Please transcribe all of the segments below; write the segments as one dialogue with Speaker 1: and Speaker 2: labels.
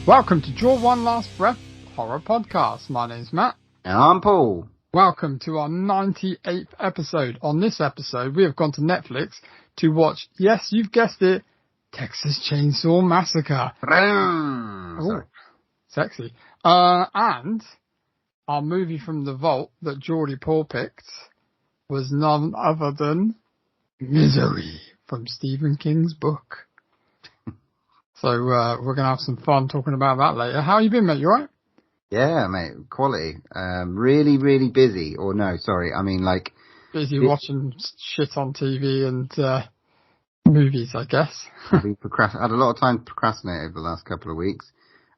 Speaker 1: Welcome to Draw One Last Breath Horror Podcast. My name's Matt.
Speaker 2: And I'm Paul.
Speaker 1: Welcome to our 98th episode. On this episode, we have gone to Netflix to watch, yes, you've guessed it, Texas Chainsaw Massacre.
Speaker 2: Sorry.
Speaker 1: Sexy. And our movie from the vault that Geordie Paul picked was none other than Misery from Stephen King's book. So we're going to have some fun talking about that later. How you been, mate? You alright?
Speaker 2: Yeah, mate. Quality. Really, really busy. Or no, sorry. I mean, like...
Speaker 1: Busy watching shit on TV and movies, I guess.
Speaker 2: I had a lot of time to procrastinate over the last couple of weeks.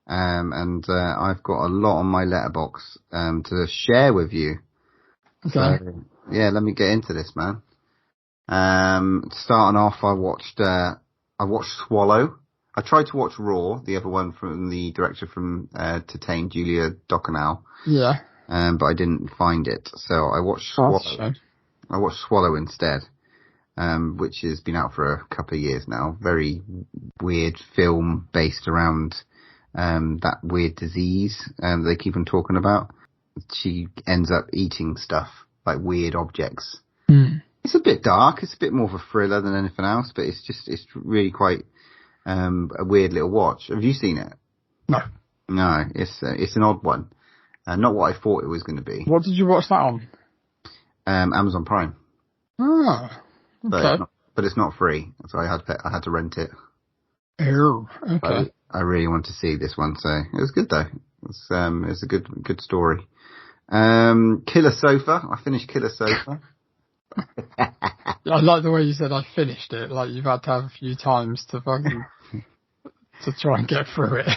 Speaker 2: And I've got a lot on my letterbox to share with you.
Speaker 1: Okay.
Speaker 2: So, yeah, let me get into this, man. Starting off, I watched Swallow. I tried to watch Raw, the other one from the director from Titane, Julia Doconal.
Speaker 1: Yeah.
Speaker 2: But I didn't find it, so I watched Swallow. I watched Swallow instead, which has been out for a couple of years now. Very weird film based around that weird disease they keep on talking about. She ends up eating stuff, like weird objects.
Speaker 1: Mm.
Speaker 2: It's a bit dark. It's a bit more of a thriller than anything else, but it's really quite a weird little watch. Have you seen it?
Speaker 1: No.
Speaker 2: No, it's an odd one. Not what I thought it was going to be.
Speaker 1: What did you watch that on?
Speaker 2: Amazon Prime.
Speaker 1: Oh, okay.
Speaker 2: But it's not free, so I had to rent it.
Speaker 1: Oh, okay.
Speaker 2: I really want to see this one, so it was good though. It's a good story. Killer Sofa. I finished Killer Sofa.
Speaker 1: I like the way you said I finished it. Like you've had to have a few times to fucking to try and get through it.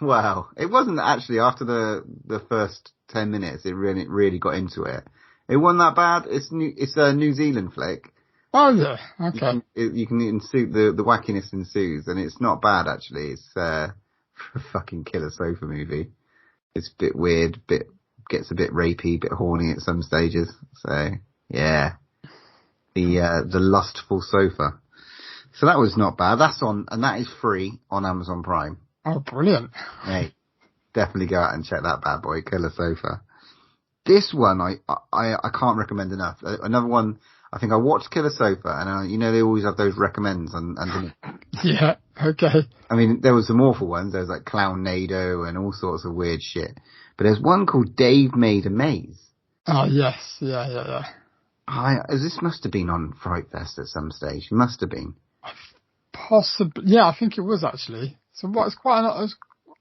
Speaker 2: Well, it wasn't actually after the first 10 minutes. It really got into it. It wasn't that bad. It's a New Zealand flick.
Speaker 1: Oh yeah, okay.
Speaker 2: You can ensue the wackiness ensues, and it's not bad actually. It's a fucking Killer Sofa movie. It's a bit weird, gets a bit rapey, bit horny at some stages. So yeah, the lustful sofa. So that was not bad. That's on, and that is free on Amazon Prime.
Speaker 1: Oh, brilliant!
Speaker 2: Hey, definitely go out and check that bad boy, Killer Sofa. This one I can't recommend enough. Another one. I think I watched Killer Sofa, and they always have those recommends underneath.
Speaker 1: Yeah, okay.
Speaker 2: I mean, there was some awful ones. There was like Clownado and all sorts of weird shit. But there's one called Dave Made a Maze.
Speaker 1: Oh yes, yeah.
Speaker 2: This must have been on Fright Fest at some stage. It must have been.
Speaker 1: Possibly, yeah. I think it was actually. So what? It was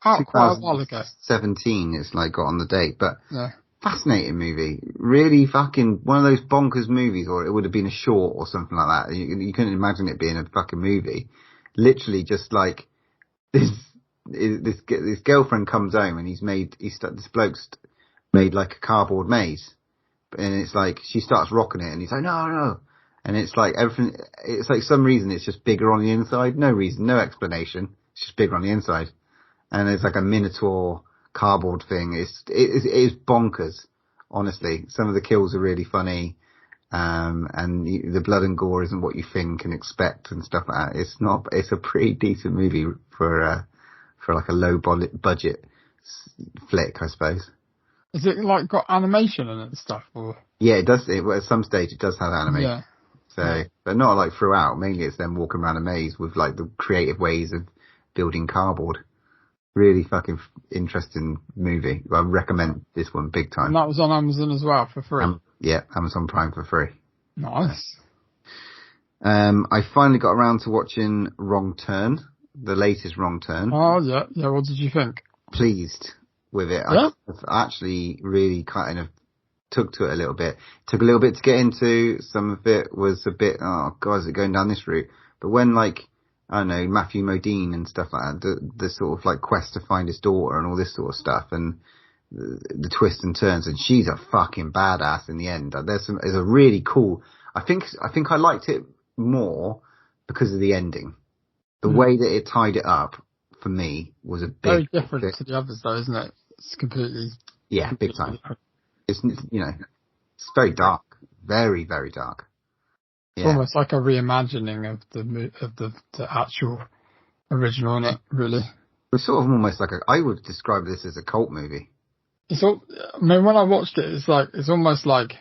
Speaker 1: out quite a while ago.
Speaker 2: 2017. It's like got on the date, but.
Speaker 1: Yeah.
Speaker 2: Fascinating movie. Really fucking one of those bonkers movies, or it would have been a short or something like that. You couldn't imagine it being a fucking movie. Literally just like this girlfriend comes home and this bloke's made like a cardboard maze. And it's like she starts rocking it and he's like, no. And it's like everything, it's like some reason it's just bigger on the inside. No reason, no explanation. It's just bigger on the inside. And it's like a minotaur cardboard thing. It is bonkers, honestly. Some of the kills are really funny, and the blood and gore isn't what you think and expect and stuff like that. It's a pretty decent movie for like a low budget flick, I suppose.
Speaker 1: Is it like got animation in it and stuff? Or?
Speaker 2: Yeah, it does. At some stage it does have animation.
Speaker 1: Yeah.
Speaker 2: So, but not like throughout. Mainly it's them walking around a maze with like the creative ways of building cardboard. Really fucking interesting movie. I recommend this one big time.
Speaker 1: And that was on Amazon as well for free.
Speaker 2: Yeah, Amazon Prime for free.
Speaker 1: Nice.
Speaker 2: I finally got around to watching Wrong Turn, the latest Wrong Turn.
Speaker 1: Oh yeah. What did you think?
Speaker 2: Pleased with it.
Speaker 1: Yeah?
Speaker 2: I actually really kind of took to it a little bit. Took a little bit to get into. Some of it was a bit, oh god, is it going down this route? But when like, I don't know, Matthew Modine and stuff like that, the sort of like quest to find his daughter and all this sort of stuff, and the twists and turns, and she's a fucking badass in the end. There's a really cool, I think I liked it more because of the ending. The way that it tied it up, for me, was a big...
Speaker 1: Very different to the others though, isn't it? It's completely...
Speaker 2: Yeah, big time. It's it's very dark. Very, very dark.
Speaker 1: It's almost like a reimagining of the actual original, isn't it, really?
Speaker 2: It's sort of almost like I would describe this as a cult movie.
Speaker 1: I mean, when I watched it, it's almost like,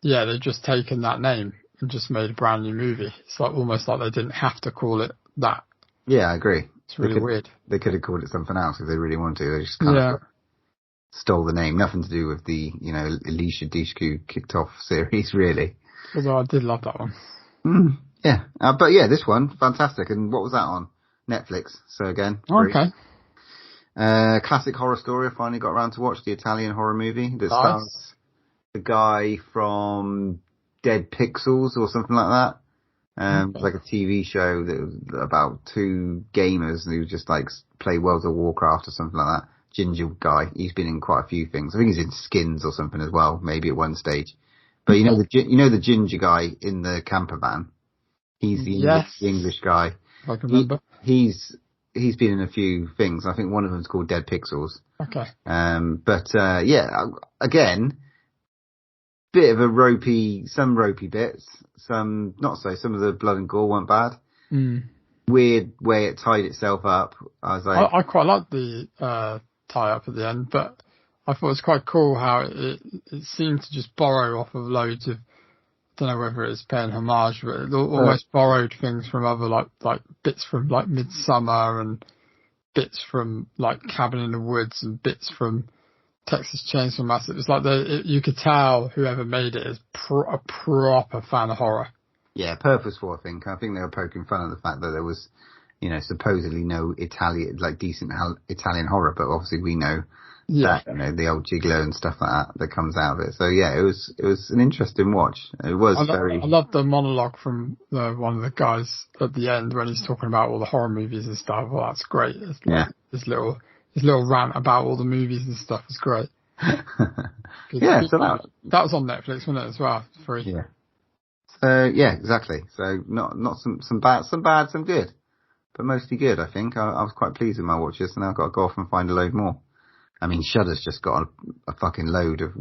Speaker 1: yeah, they've just taken that name and just made a brand new movie. It's like almost like they didn't have to call it that.
Speaker 2: Yeah, I agree.
Speaker 1: It's really weird.
Speaker 2: They could have called it something else if they really wanted to. They just kind of stole the name. Nothing to do with the, Alicia Dushku kicked off series, really.
Speaker 1: Although I did love that one.
Speaker 2: Yeah. But yeah, this one, fantastic. And what was that on? Netflix. So again.
Speaker 1: Okay.
Speaker 2: Classic horror story. I finally got around to watch the Italian horror movie that stars the guy from Dead Pixels or something like that. It's like a TV show that was about two gamers who just like play World of Warcraft or something like that. Ginger guy. He's been in quite a few things. I think he's in Skins or something as well, maybe at one stage. But the ginger guy in the camper van. He's the English guy.
Speaker 1: I can remember.
Speaker 2: He's been in a few things. I think one of them's called Dead Pixels.
Speaker 1: Okay.
Speaker 2: Again, bit of some ropey bits, some not so. Some of the blood and gore weren't bad. Weird way it tied itself up. I was like,
Speaker 1: I quite liked the tie up at the end, but I thought it was quite cool how it seemed to just borrow off of loads of, I don't know whether it's paying homage, but it almost borrowed things from other like bits from like Midsummer and bits from like Cabin in the Woods and bits from Texas Chainsaw Massacre. It's like you could tell whoever made it is a proper fan of horror. Yeah,
Speaker 2: purposeful. I think they were poking fun at the fact that there was, supposedly no decent Italian horror, but obviously we know. Yeah, the old Gigolo and stuff like that comes out of it. So yeah, it was an interesting watch. It was I
Speaker 1: love the monologue from one of the guys at the end when he's talking about all the horror movies and stuff. Well, that's great. His little rant about all the movies and stuff is great.
Speaker 2: Yeah, so
Speaker 1: that was on Netflix, wasn't it, as well? Free.
Speaker 2: Yeah. So yeah, exactly. So not some bad, some good, but mostly good. I think I was quite pleased with my watches, and I've got to go off and find a load more. I mean, Shudder's just got a fucking load of.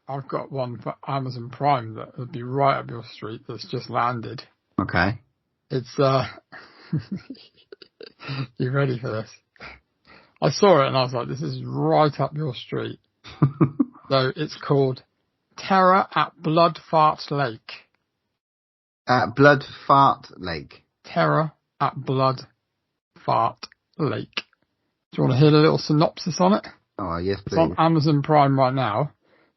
Speaker 1: I've got one for Amazon Prime that would be right up your street. That's just landed.
Speaker 2: Okay.
Speaker 1: It's you ready for this? I saw it and I was like, this is right up your street. So it's called Terror at Bloodfart Lake.
Speaker 2: At Bloodfart Lake.
Speaker 1: Terror at Bloodfart Lake. Do you want to hear a little synopsis on it?
Speaker 2: Oh, yes, please.
Speaker 1: It's on Amazon Prime right now.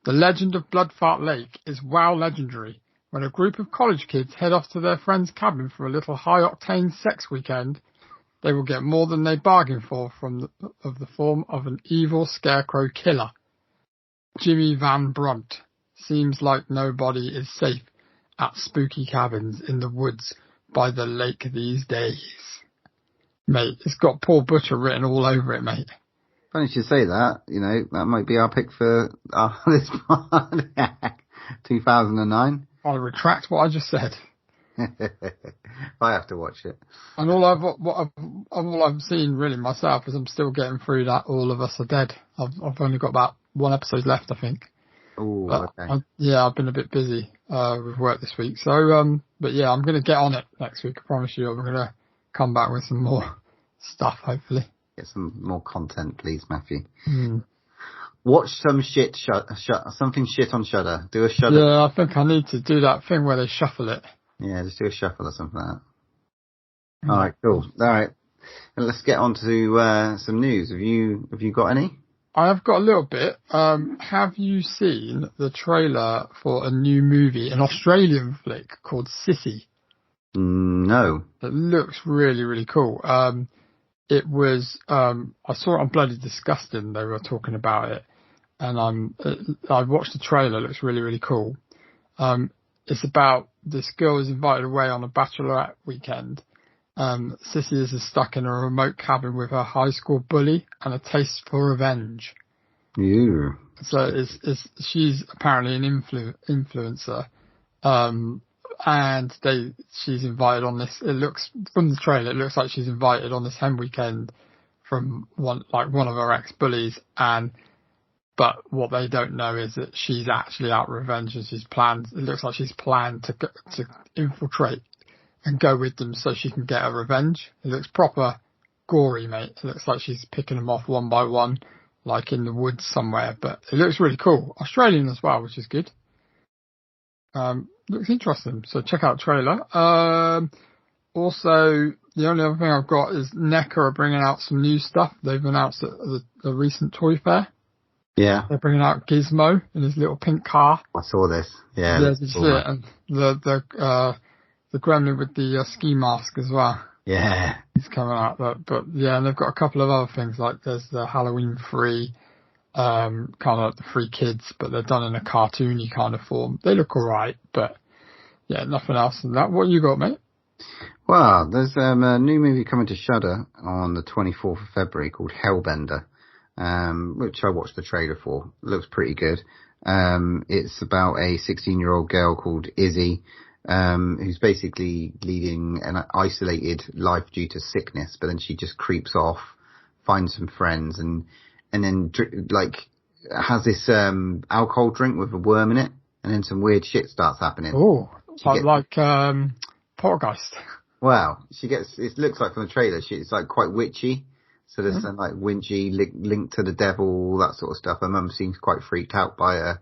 Speaker 1: The legend of Bloodfart Lake is wow legendary. When a group of college kids head off to their friend's cabin for a little high-octane sex weekend, they will get more than they bargained for from the form of an evil scarecrow killer. Jimmy Van Brunt. Seems like nobody is safe at spooky cabins in the woods by the lake these days. Mate, it's got Paul Butcher written all over it, mate.
Speaker 2: Funny you should say that. That might be our pick for this one. 2009.
Speaker 1: I'll retract what I just said.
Speaker 2: I have to watch it.
Speaker 1: And all I've seen really myself is I'm still getting through that All of Us Are Dead. I've only got about one episode left, I think.
Speaker 2: Oh, okay.
Speaker 1: I've been a bit busy with work this week. So, but yeah, I'm going to get on it next week. I promise you. I'm going to come back with some more stuff, hopefully.
Speaker 2: Get some more content, please, Matthew. Watch some shit, something shit on Shudder. Do a Shudder.
Speaker 1: Yeah, I think I need to do that thing where they shuffle it.
Speaker 2: Yeah, just do a shuffle or something like that. All right, cool. All right, and let's get on to some news. Have you got any?
Speaker 1: I have got a little bit. Have you seen the trailer for a new movie, an Australian flick called Sissy?
Speaker 2: No.
Speaker 1: It looks really, really cool. It was, I saw it on Bloody Disgusting. They were talking about it, and I watched the trailer. It looks really, really cool. It's about this girl is invited away on a bachelorette weekend. Sissy is stuck in a remote cabin with her high school bully and a taste for revenge.
Speaker 2: Yeah.
Speaker 1: So she's apparently an influencer. And she's invited on this. It looks from the trailer. It looks like she's invited on this hen weekend from one of her ex-bullies. But what they don't know is that she's actually out revenge and she's planned. It looks like she's planned to infiltrate and go with them so she can get her revenge. It looks proper gory, mate. It looks like she's picking them off one by one, like in the woods somewhere, but it looks really cool. Australian as well, which is good. Looks interesting, so check out the trailer. Also, the only other thing I've got is NECA are bringing out some new stuff. They've announced at the recent toy fair.
Speaker 2: Yeah.
Speaker 1: They're bringing out Gizmo in his little pink car.
Speaker 2: I saw this. Yeah.
Speaker 1: Yeah, did you see it? And the gremlin with the ski mask as well.
Speaker 2: Yeah.
Speaker 1: He's coming out. But yeah, and they've got a couple of other things, like there's the Halloween free, kind of like the free kids, but they're done in a cartoony kind of form. They look alright, but yeah, nothing else than that. What you got, mate?
Speaker 2: Well, there's a new movie coming to Shudder on the 24th of February called Hellbender, which I watched the trailer for. It looks pretty good. It's about a 16-year-old girl called Izzy, who's basically leading an isolated life due to sickness, but then she just creeps off, finds some friends, and then like has this alcohol drink with a worm in it, and then some weird shit starts happening.
Speaker 1: Oh, like Poltergeist.
Speaker 2: Wow, it looks like from the trailer, it's like quite witchy. So there's some like witchy linked to the devil, all that sort of stuff. Her mum seems quite freaked out by her.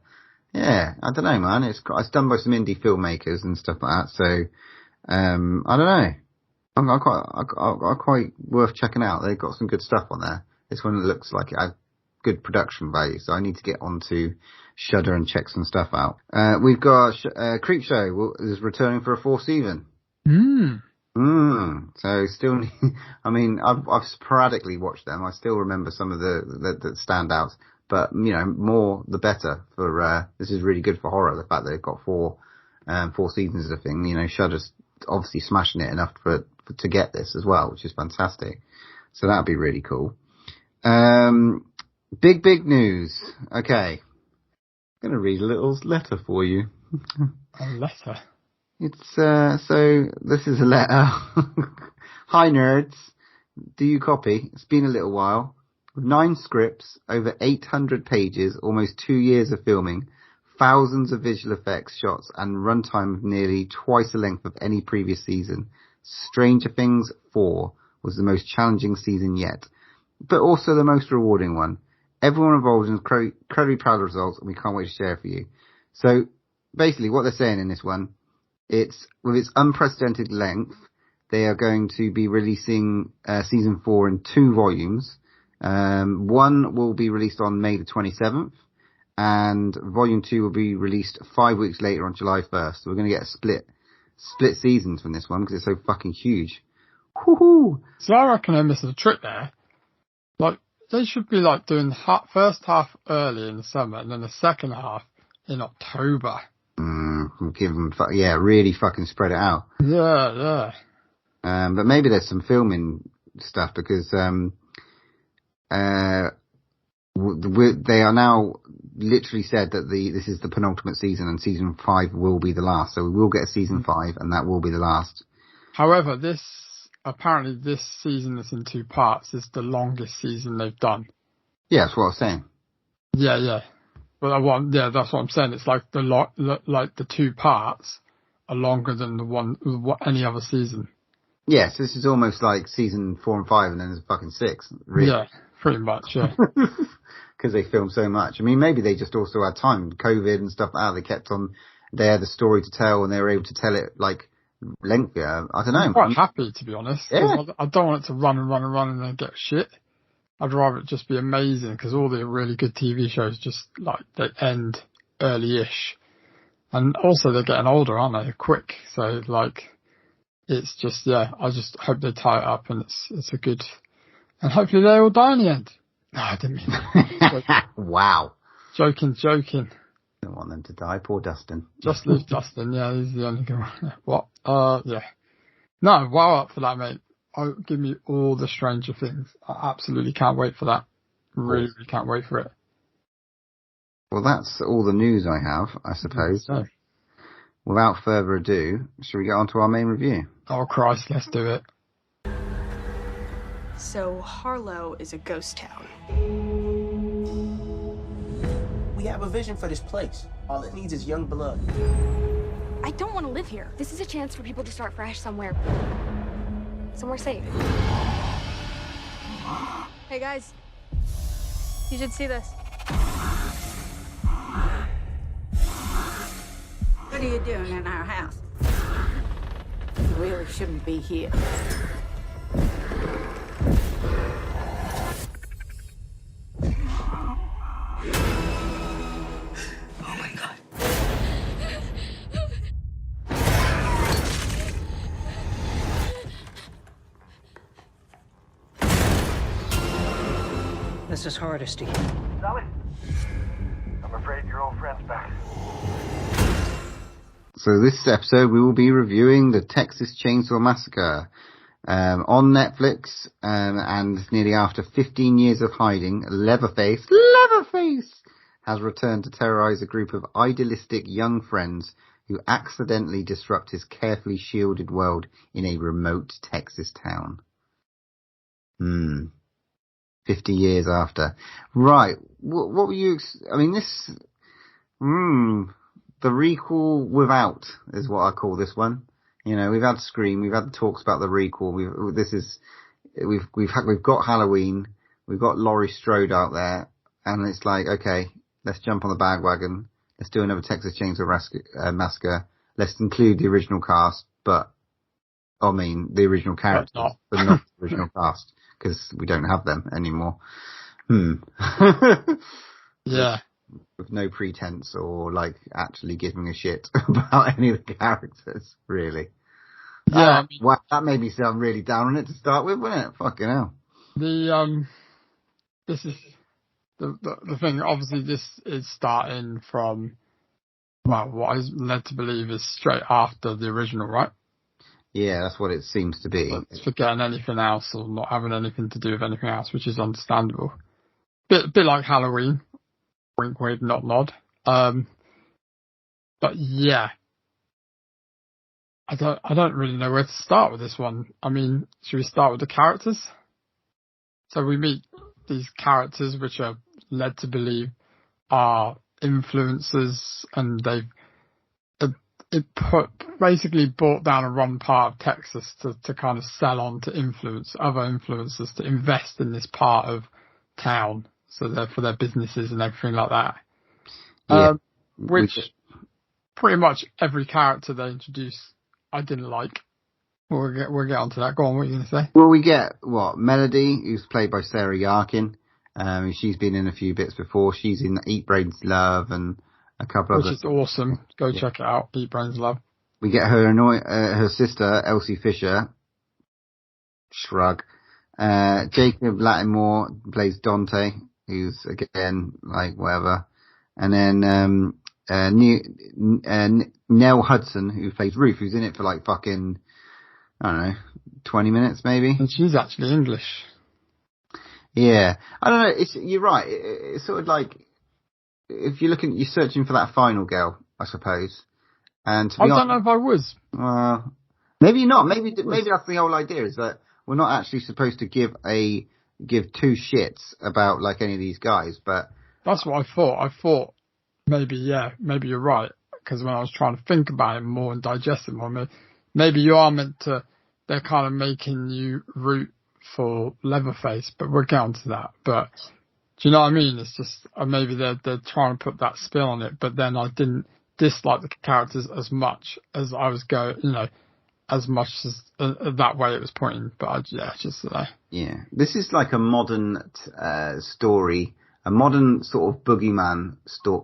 Speaker 2: Yeah, I don't know, man. It's done by some indie filmmakers and stuff like that. So, I don't know. I'm quite worth checking out. They've got some good stuff on there. This one looks like it had good production value. So I need to get onto Shudder and check some stuff out. We've got Creepshow is returning for a fourth season. So still, I mean, I've sporadically watched them. I still remember some of the standouts, but you know, more the better for, this is really good for horror. The fact that they've got four seasons of the thing, you know, Shudder's obviously smashing it enough to get this as well, which is fantastic. So that'd be really cool. Big news. Okay. I'm going to read a little letter for you.
Speaker 1: A letter?
Speaker 2: It's, so this is a letter. Hi nerds. Do you copy? It's been a little while. With 9 scripts, over 800 pages, almost 2 years of filming, thousands of visual effects shots, and runtime of nearly twice the length of any previous season. Stranger Things 4 was the most challenging season yet, but also the most rewarding one. Everyone involved is incredibly proud of the results, and we can't wait to share it for you. So basically what they're saying in this one, it's with its unprecedented length, they are going to be releasing season 4 in 2 volumes. One will be released on May the 27th, and volume 2 will be released 5 weeks later on July 1st. So we're going to get a split seasons from this one because it's so fucking huge. Woohoo!
Speaker 1: So I reckon they're missing a trick there. Like, they should be like doing the first half early in the summer and then the second half in October.
Speaker 2: Give them, really fucking spread it out.
Speaker 1: Yeah.
Speaker 2: But maybe there's some filming stuff because, they are now literally said that this is the penultimate season and season 5 will be the last. So we will get a season 5 and that will be the last.
Speaker 1: However, apparently this season that's in 2 parts is the longest season they've done. Yeah,
Speaker 2: that's what I was saying.
Speaker 1: Yeah. But that's what I'm saying. It's like the 2 parts are longer than any other season.
Speaker 2: Yes, this is almost like season 4 and 5 and then there's fucking 6. Really.
Speaker 1: Yeah, pretty much, yeah.
Speaker 2: Because they filmed so much. I mean, maybe they just also had time, COVID and stuff like that. They had a story to tell and they were able to tell it like lengthier. I don't know.
Speaker 1: I'm quite happy, to be honest.
Speaker 2: Yeah.
Speaker 1: I don't want it to run and then get shit. I'd rather it just be amazing because all the really good TV shows just like they end early-ish. And also they're getting older, aren't they? Quick. So like, it's just, I just hope they tie it up and it's a good, and hopefully they all die in the end. No, I didn't mean that.
Speaker 2: Wow.
Speaker 1: Joking.
Speaker 2: Don't want them to die. Poor Dustin.
Speaker 1: Just leave Dustin. Yeah, he's the only guy. What? Yeah. No, wow up for that, mate. Give me all the Stranger Things. I absolutely can't wait for that. Really can't wait for it.
Speaker 2: Well, that's all the news I have, I suppose.
Speaker 1: So,
Speaker 2: without further ado, shall we get on to our main review?
Speaker 1: Oh, Christ, let's do it.
Speaker 3: So, Harlow is a ghost town.
Speaker 4: We have a vision for this place. All it needs is young blood.
Speaker 3: I don't want to live here.
Speaker 4: This is a chance for people to start fresh somewhere safe.
Speaker 3: Hey guys, you should see this.
Speaker 5: What are you doing in our house? You really shouldn't be here. Oh my God.
Speaker 6: This is Hardesty.
Speaker 7: Sally, I'm afraid your old friend's back.
Speaker 2: So this episode we will be reviewing the Texas Chainsaw Massacre on Netflix, and nearly after 15 years of hiding, Leatherface has returned to terrorize a group of idealistic young friends who accidentally disrupt his carefully shielded world in a remote Texas town. 50 years after. Right. What were you... I mean, this... the recall without is what I call this one. You know, we've had Scream, we've had the talks about the recall. We've got Halloween, we've got Laurie Strode out there, and it's like, okay, let's jump on the bandwagon. Let's do another Texas Chainsaw Massacre. Let's include the original cast, the original characters, but not the original cast, because we don't have them anymore.
Speaker 1: Yeah.
Speaker 2: With no pretense or like actually giving a shit about any of the characters, really.
Speaker 1: Yeah.
Speaker 2: Wow, that made me sound really down on it to start with, wasn't it? Fucking hell.
Speaker 1: This is the thing. Obviously, this is starting from, well, what is led to believe is straight after the original, right?
Speaker 2: Yeah, that's what it seems to be.
Speaker 1: It's forgetting anything else or not having anything to do with anything else, which is understandable. Bit like Halloween. Wink, wink, not nod. But yeah, I don't really know where to start with this one. I mean, should we start with the characters? So we meet these characters, which are led to believe are influencers, and it basically brought down a one part of Texas to kind of sell on to other influencers to invest in this part of town. So for their businesses and everything like that.
Speaker 2: Yeah.
Speaker 1: Which pretty much every character they introduce, I didn't like. We'll get onto that. Go on, what are you going to say?
Speaker 2: Well, we get, Melody, who's played by Sarah Yarkin. She's been in a few bits before. She's in Eat Brains Love and a couple of... Which
Speaker 1: is awesome. Go check it out, Eat Brains Love.
Speaker 2: We get her sister, Elsie Fisher. Shrug. Jacob Lattimore plays Dante, who's again like whatever, and then Nell Hudson, who plays Ruth, who's in it for like fucking, I don't know, 20 minutes maybe.
Speaker 1: And she's actually English.
Speaker 2: Yeah, I don't know. You're right. It's sort of like if you're searching for that final girl, I suppose. And to be honest,
Speaker 1: don't know if I was.
Speaker 2: Maybe not. Maybe that's the whole idea, is that we're not actually supposed to give two shits about like any of these guys, but
Speaker 1: that's what I thought. I thought maybe you're right, because when I was trying to think about it more and digest it more, maybe you are meant to. They're kind of making you root for Leatherface, but we'll get onto that. But do you know what I mean? It's just maybe they're trying to put that spin on it, but then I didn't dislike the characters as much as I was as much as that way it was pointing, but yeah.
Speaker 2: This is like a modern story, a modern sort of boogeyman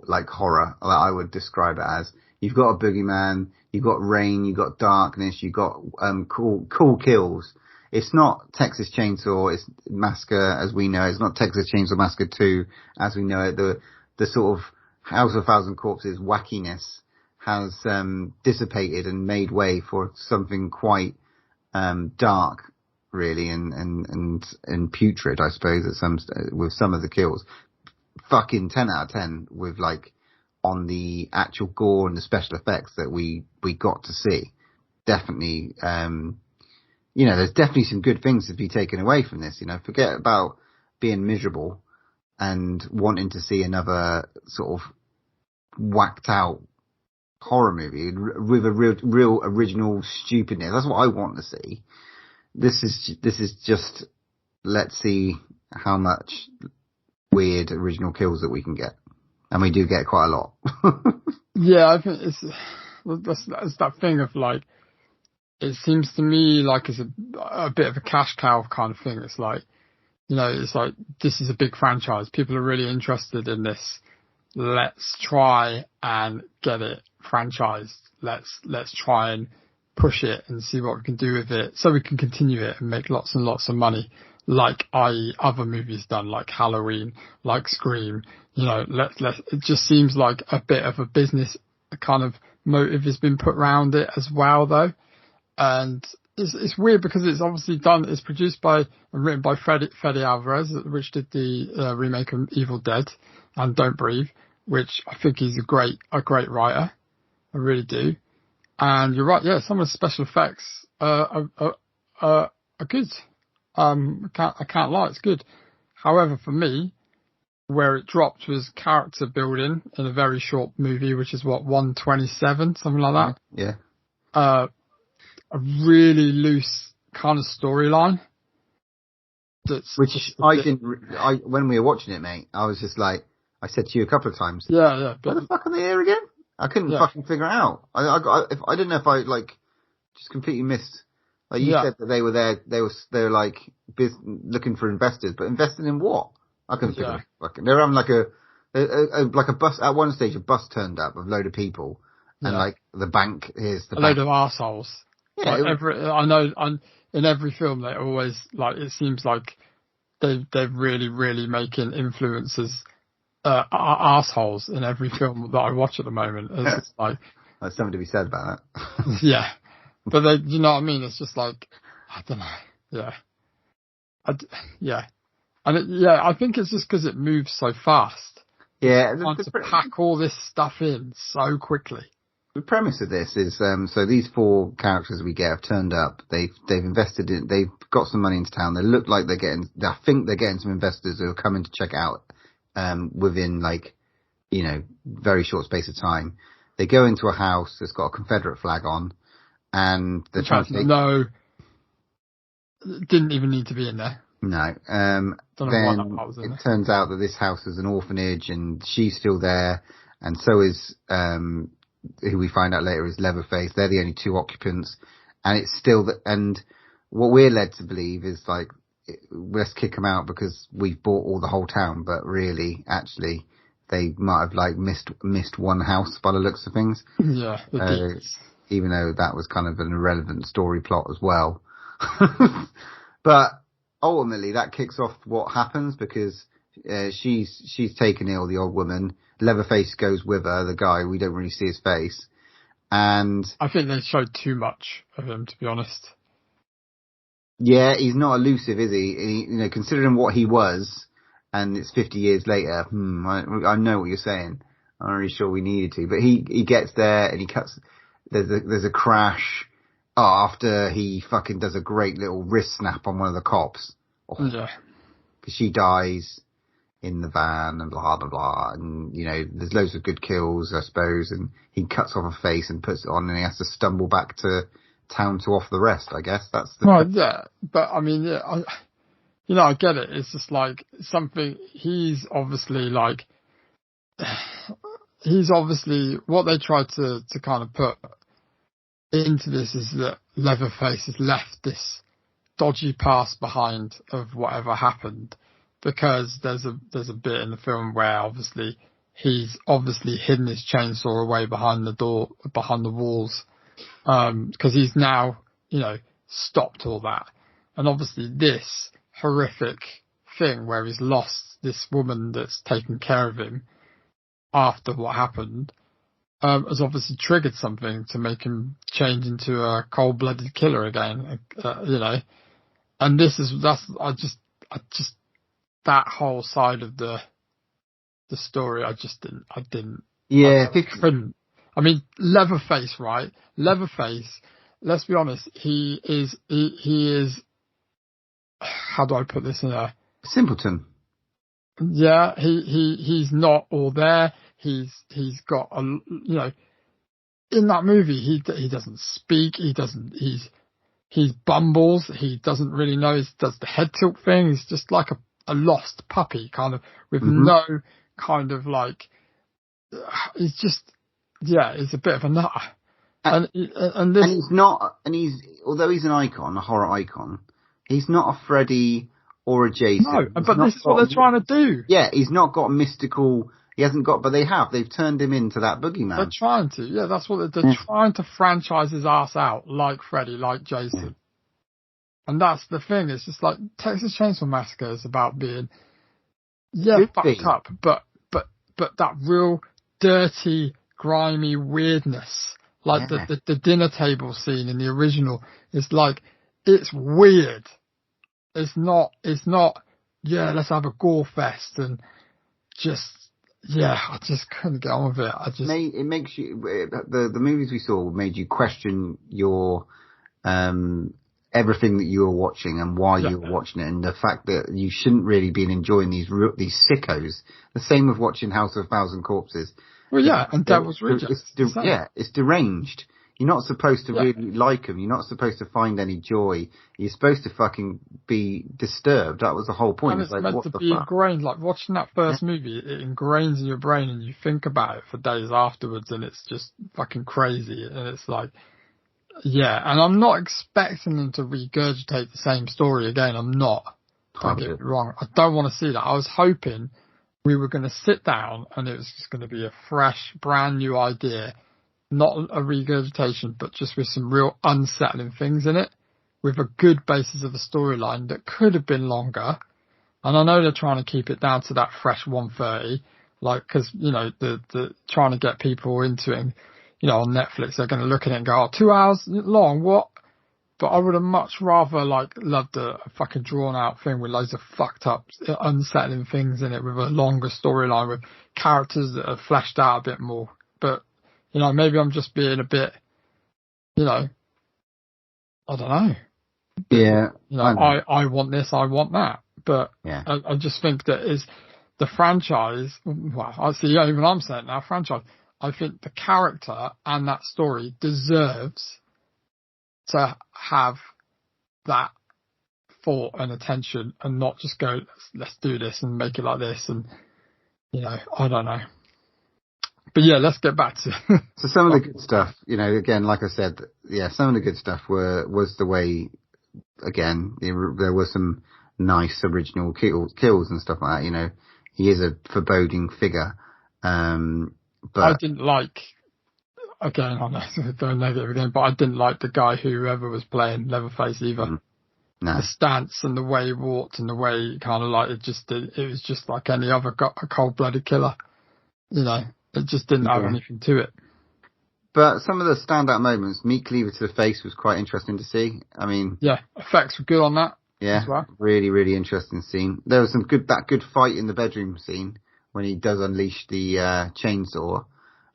Speaker 2: like horror that I would describe it as. You've got a boogeyman, you've got rain, you've got darkness, you've got cool kills. It's not Texas Chainsaw Massacre as we know it. It's not Texas Chainsaw Massacre 2 as we know it. The sort of House of a Thousand Corpses wackiness has dissipated and made way for something quite dark, really, and putrid, I suppose, with some of the kills. Fucking 10 out of 10 with like on the actual gore and the special effects that we got to see. Definitely, there's definitely some good things to be taken away from this. Forget about being miserable and wanting to see another sort of whacked out horror movie with a real original stupidness. That's what I want to see. This is just, let's see how much weird original kills that we can get. And we do get quite a lot.
Speaker 1: Yeah, I think it's that thing of like, it seems to me like it's a bit of a cash cow kind of thing. It's like, you know, it's like, this is a big franchise. People are really interested in this. Let's try and get it franchised. Let's try and push it and see what we can do with it so we can continue it and make lots and lots of money, like other movies done, like Halloween, like Scream. You know, it just seems like a bit of a business kind of motive has been put around it as well, though. And it's weird because it's obviously it's produced by and written by Fede Alvarez, which did the remake of Evil Dead and Don't Breathe, which I think he's a great writer. I really do. And you're right, yeah, some of the special effects are good. I can't lie, it's good. However, for me, where it dropped was character building in a very short movie, which is 127, something like that.
Speaker 2: Yeah.
Speaker 1: A really loose kind of storyline.
Speaker 2: Which when we were watching it, mate, I was just like, I said to you a couple of times.
Speaker 1: Yeah.
Speaker 2: What the fuck are they here again? I couldn't fucking figure it out. I didn't know if I like just completely missed. Like you said that they were there. They were like looking for investors, but invested in what? I couldn't figure it. Fucking. They were having like a bus at one stage. A bus turned up with a load of people, and like the bank here's the
Speaker 1: load of arseholes.
Speaker 2: Yeah,
Speaker 1: like I know in every film they always like. It seems like they're really making influencers. Assholes in every film that I watch at the moment. It's just like,
Speaker 2: there's something to be said about that.
Speaker 1: Yeah, but you know what I mean? It's just like, I don't know. Yeah, and I think it's just because it moves so fast.
Speaker 2: Yeah,
Speaker 1: to pack all this stuff in so quickly.
Speaker 2: The premise of this is so these four characters we get have turned up. They've invested in. They've got some money into town. They look like they're getting. I think they're getting some investors who are coming to check out. Within like, you know, very short space of time. They go into a house that's got a Confederate flag on, and they're trying to take... No,
Speaker 1: didn't even need to be in there.
Speaker 2: No.
Speaker 1: Don't know why that part was in there.
Speaker 2: It turns out that this house is an orphanage, and she's still there, and so is, who we find out later is Leatherface. They're the only two occupants, and it's still and what we're led to believe is like, let's kick them out because we've bought all the whole town, but really, actually, they might have like missed one house by the looks of things.
Speaker 1: Yeah,
Speaker 2: even though that was kind of an irrelevant story plot as well. But ultimately, that kicks off what happens because she's taken ill, the old woman. Leatherface goes with her, the guy. We don't really see his face, and
Speaker 1: I think they showed too much of him, to be honest.
Speaker 2: Yeah, he's not elusive, is he? You know, considering what he was, and it's 50 years later, I know what you're saying. I'm not really sure we needed to, but he gets there and he cuts, there's a crash after he fucking does a great little wrist snap on one of the cops.
Speaker 1: Oh. Yeah.
Speaker 2: Because she dies in the van and blah, blah, blah. And, you know, there's loads of good kills, I suppose, and he cuts off her face and puts it on and he has to stumble back to town to off the rest, I guess. That's the...
Speaker 1: Well, yeah, but I mean, yeah, I get it. It's just like something, he's obviously what they tried to kind of put into this is that Leatherface has left this dodgy past behind of whatever happened, because there's a bit in the film where obviously he's hidden his chainsaw away behind the walls, because he's now, you know, stopped all that. And obviously this horrific thing where he's lost this woman that's taken care of him after what happened, has obviously triggered something to make him change into a cold-blooded killer again, you know. And I just that whole side of the story, I didn't.
Speaker 2: Yeah,
Speaker 1: I couldn't. I mean, Leatherface, right? Leatherface, let's be honest, he is, how do I put this in a...
Speaker 2: simpleton.
Speaker 1: Yeah, he's not all there. He's got a, you know, in that movie, he doesn't speak. He bumbles. He doesn't really know. He does the head tilt thing. He's just like a lost puppy, kind of, with no kind of like. He's just, he's a bit of a nutter. And he's
Speaker 2: not. And although he's an icon, a horror icon, he's not a Freddy or a Jason.
Speaker 1: No, but this is what they're trying to do.
Speaker 2: Yeah, he's not got a mystical. He hasn't got, but they've turned him into that boogeyman.
Speaker 1: They're trying to, that's what they're trying to franchise his ass out, like Freddy, like Jason. And that's the thing, it's just like, Texas Chainsaw Massacre is about being, fucked up, but that real dirty, grimy weirdness, like the dinner table scene in the original, is like, it's weird. It's not, let's have a gore fest and just, I just couldn't get on with it.
Speaker 2: It makes you, the movies we saw made you question your, everything that you were watching and why you were watching it, and the fact that you shouldn't really be enjoying these sickos. The same with watching House of a Thousand Corpses.
Speaker 1: Well, and Devil's Rejects.
Speaker 2: It's deranged. You're not supposed to really like them. You're not supposed to find any joy. You're supposed to fucking be disturbed. That was the whole point.
Speaker 1: And it's meant to be ingrained. Like, watching that first movie, it ingrains in your brain and you think about it for days afterwards, and it's just fucking crazy. And it's like, and I'm not expecting them to regurgitate the same story again. I'm not. Don't get me wrong. I don't want to see that. I was hoping we were going to sit down and it was just going to be a fresh, brand new idea. Not a regurgitation, but just with some real unsettling things in it, with a good basis of a storyline that could have been longer. And I know they're trying to keep it down to that fresh 1:30, like, because, the trying to get people into it. And, on Netflix, they're going to look at it and go, 2 hours long, what? But I would have much rather, loved a fucking drawn out thing with loads of fucked up, unsettling things in it, with a longer storyline, with characters that are fleshed out a bit more. But, maybe I'm just being a bit, I don't know.
Speaker 2: Yeah.
Speaker 1: I want this, I want that. But I just think that is the franchise, well, I see, even I'm saying now, franchise, I think the character and that story deserves to have that thought and attention, and not just go, let's do this and make it like this. And, I don't know. But let's get back to
Speaker 2: So some of the good stuff, again, like I said, some of the good stuff was the way, again, there were some nice original kills and stuff like that. He is a foreboding figure. But
Speaker 1: I didn't like, again, I'm not going negative again, but I didn't like the guy whoever was playing Leatherface either.
Speaker 2: No.
Speaker 1: The stance and the way he walked and the way he kind of like, it was just like any other cold-blooded killer. It just didn't have anything to it.
Speaker 2: But some of the standout moments, meat cleaver to the face, was quite interesting to see. I mean,
Speaker 1: effects were good on that.
Speaker 2: Yeah,
Speaker 1: as well.
Speaker 2: Really, really interesting scene. There was that good fight in the bedroom scene when he does unleash the chainsaw,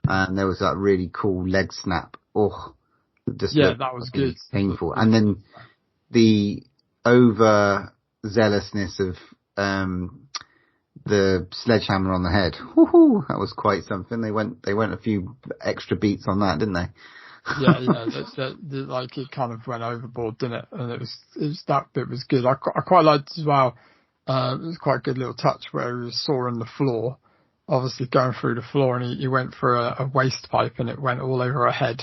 Speaker 2: and there was that really cool leg snap. Oh,
Speaker 1: that was good.
Speaker 2: Painful. And then the over-zealousness of the sledgehammer on the head. Woohoo! That was quite something. They went a few extra beats on that, didn't they?
Speaker 1: Like it kind of went overboard, didn't it? And it was that bit was good. I quite liked as well. It was quite a good little touch where he was sawing the floor, obviously going through the floor, and he went for a waste pipe and it went all over her head.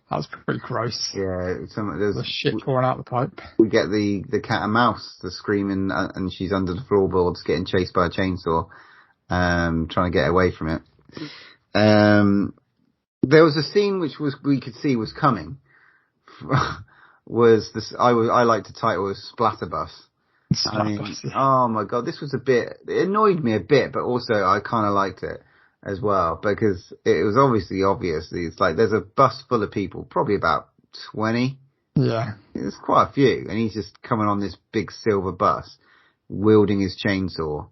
Speaker 1: That was pretty gross.
Speaker 2: Yeah,
Speaker 1: there's the shit pouring out the pipe.
Speaker 2: We get the cat and mouse, the screaming, and she's under the floorboards getting chased by a chainsaw, trying to get away from it. There was a scene which we could see was coming. Was this? I like to title as Splatterbus. Oh my god, this was it annoyed me a bit, but also I kind of liked it as well, because it was obvious. It's like there's a bus full of people, probably about 20.
Speaker 1: Yeah.
Speaker 2: There's quite a few, and he's just coming on this big silver bus, wielding his chainsaw,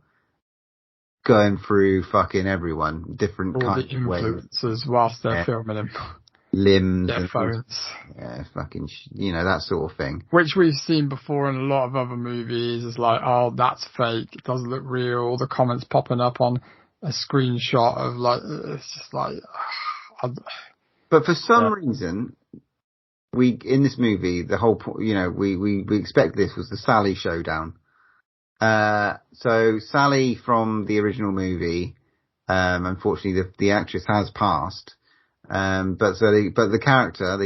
Speaker 2: going through fucking everyone, different
Speaker 1: all
Speaker 2: kinds
Speaker 1: the
Speaker 2: of ways.
Speaker 1: Influencers whilst they're filming him.
Speaker 2: Limbs.
Speaker 1: Their phones.
Speaker 2: Yeah, fucking, that sort of thing.
Speaker 1: Which we've seen before in a lot of other movies. It's like, oh, that's fake. It doesn't look real. All the comments popping up on a screenshot of it's just like,
Speaker 2: But for some reason, in this movie, the whole we expect this was the Sally showdown. So Sally from the original movie, unfortunately the actress has passed. But the character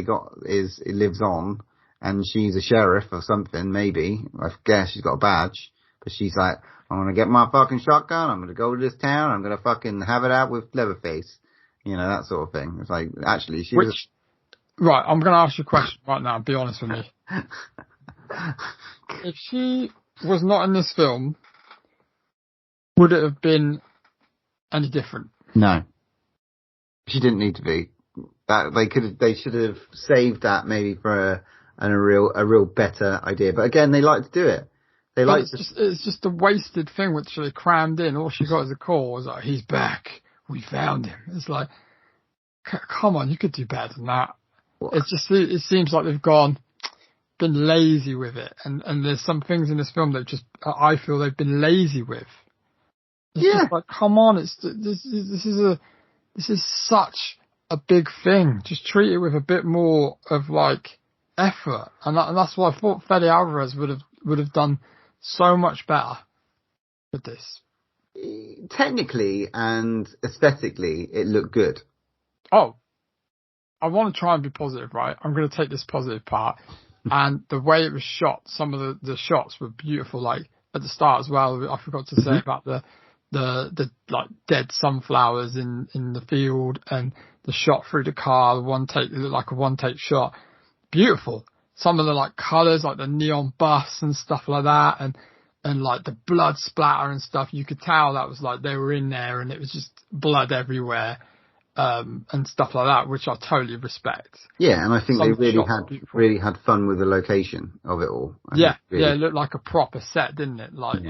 Speaker 2: it lives on, and she's a sheriff or something, maybe. I guess she's got a badge, but she's like, I'm gonna get my fucking shotgun, I'm gonna go to this town, I'm gonna fucking have it out with Leatherface. That sort of thing. It's like, actually,
Speaker 1: right, I'm gonna ask you a question right now, be honest with me. If she was not in this film, would it have been any different?
Speaker 2: No. She didn't need to be. They should have saved that maybe for a real better idea. But again, they like to do it.
Speaker 1: It's just a wasted thing which they crammed in. All she got as a call was like, he's back. We found him. It's like, come on, you could do better than that. What? It seems like they've been lazy with it. And there's some things in this film that I feel they've been lazy with. It's just like, come on, this is such a big thing. Just treat it with a bit more of like effort. And that's why I thought Fede Alvarez would have done so much better with this.
Speaker 2: Technically and aesthetically, it looked good.
Speaker 1: Oh, I want to try and be positive, right? I'm going to take this positive part. And the way it was shot, some of the shots were beautiful, like at the start as well. I forgot to say about the like dead sunflowers in the field, and the shot through the car, it looked like a one take shot. Beautiful. Some of the like colours, like the neon bus and stuff like that, and like the blood splatter and stuff, you could tell that was like they were in there and it was just blood everywhere, and stuff like that, which I totally respect.
Speaker 2: Yeah, and I think they really had fun with the location of it all.
Speaker 1: It looked like a proper set, didn't it? Like,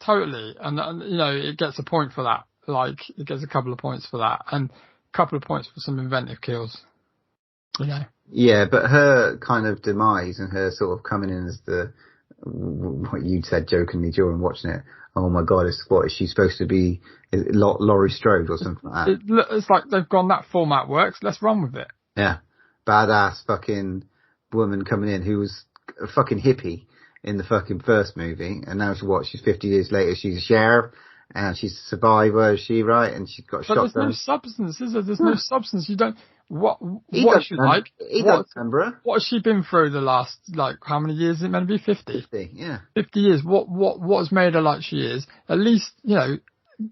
Speaker 1: totally. And it gets a point for that. Like, it gets a couple of points for that, and a couple of points for some inventive kills.
Speaker 2: Yeah, but her kind of demise and her sort of coming in as what you said jokingly during watching it. Oh my God, is she supposed to be? Laurie Strode or something like that?
Speaker 1: It's like they've gone, that format works, let's run with it.
Speaker 2: Yeah. Badass fucking woman coming in who was a fucking hippie in the fucking first movie, and now she's 50 years later, she's a sheriff, and she's a survivor, is she right? And she's got shotgun.
Speaker 1: There's no substance, is there? There's no substance. You don't. What is she like? What has she been through the last, like, how many years is it meant to be? 50?
Speaker 2: 50, yeah.
Speaker 1: 50 years. What has made her like she is? At least,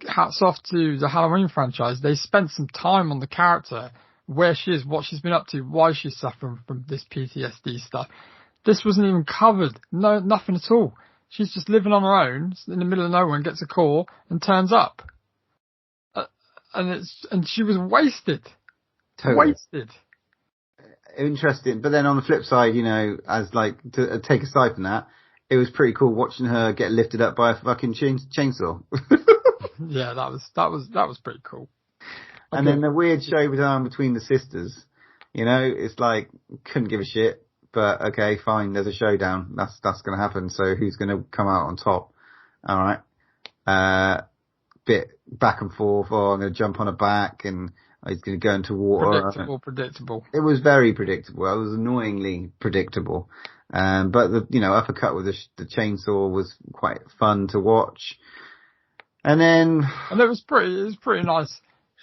Speaker 1: hats off to the Halloween franchise. They spent some time on the character, where she is, what she's been up to, why she's suffering from this PTSD stuff. This wasn't even covered. No, nothing at all. She's just living on her own in the middle of nowhere and gets a call and turns up. And she was wasted.
Speaker 2: Totally.
Speaker 1: Wasted.
Speaker 2: Interesting. But then on the flip side, as like to take aside from that, it was pretty cool watching her get lifted up by a fucking chainsaw.
Speaker 1: Yeah, that was pretty cool.
Speaker 2: And then the weird showdown between the sisters, it's like, couldn't give a shit, but okay, fine, there's a showdown. That's going to happen. So who's going to come out on top? All right. Bit back and forth. Oh, I'm going to jump on her back and he's going to go into water.
Speaker 1: Predictable.
Speaker 2: It was very predictable. It was annoyingly predictable. But the, uppercut with the chainsaw was quite fun to watch. And
Speaker 1: it was pretty nice.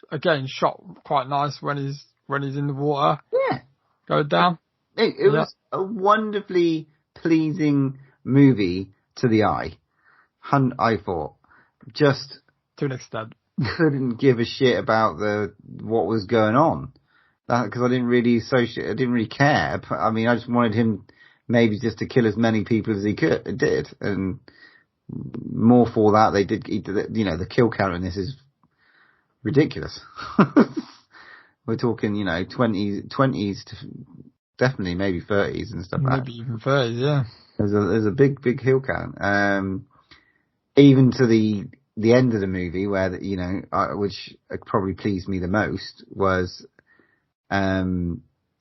Speaker 1: Again, shot quite nice when he's in the water.
Speaker 2: Yeah.
Speaker 1: Going down.
Speaker 2: It was a wonderfully pleasing movie to the eye. I thought. Just
Speaker 1: to an extent.
Speaker 2: Couldn't give a shit about what was going on. Because I didn't really care. But, I mean, I just wanted him maybe just to kill as many people as he did. And more for that, the kill count in this is ridiculous. We're talking, 20s to definitely maybe 30s and stuff like that.
Speaker 1: Maybe even 30s, yeah.
Speaker 2: There's a big kill count. Even to the end of the movie where, which probably pleased me the most was, they're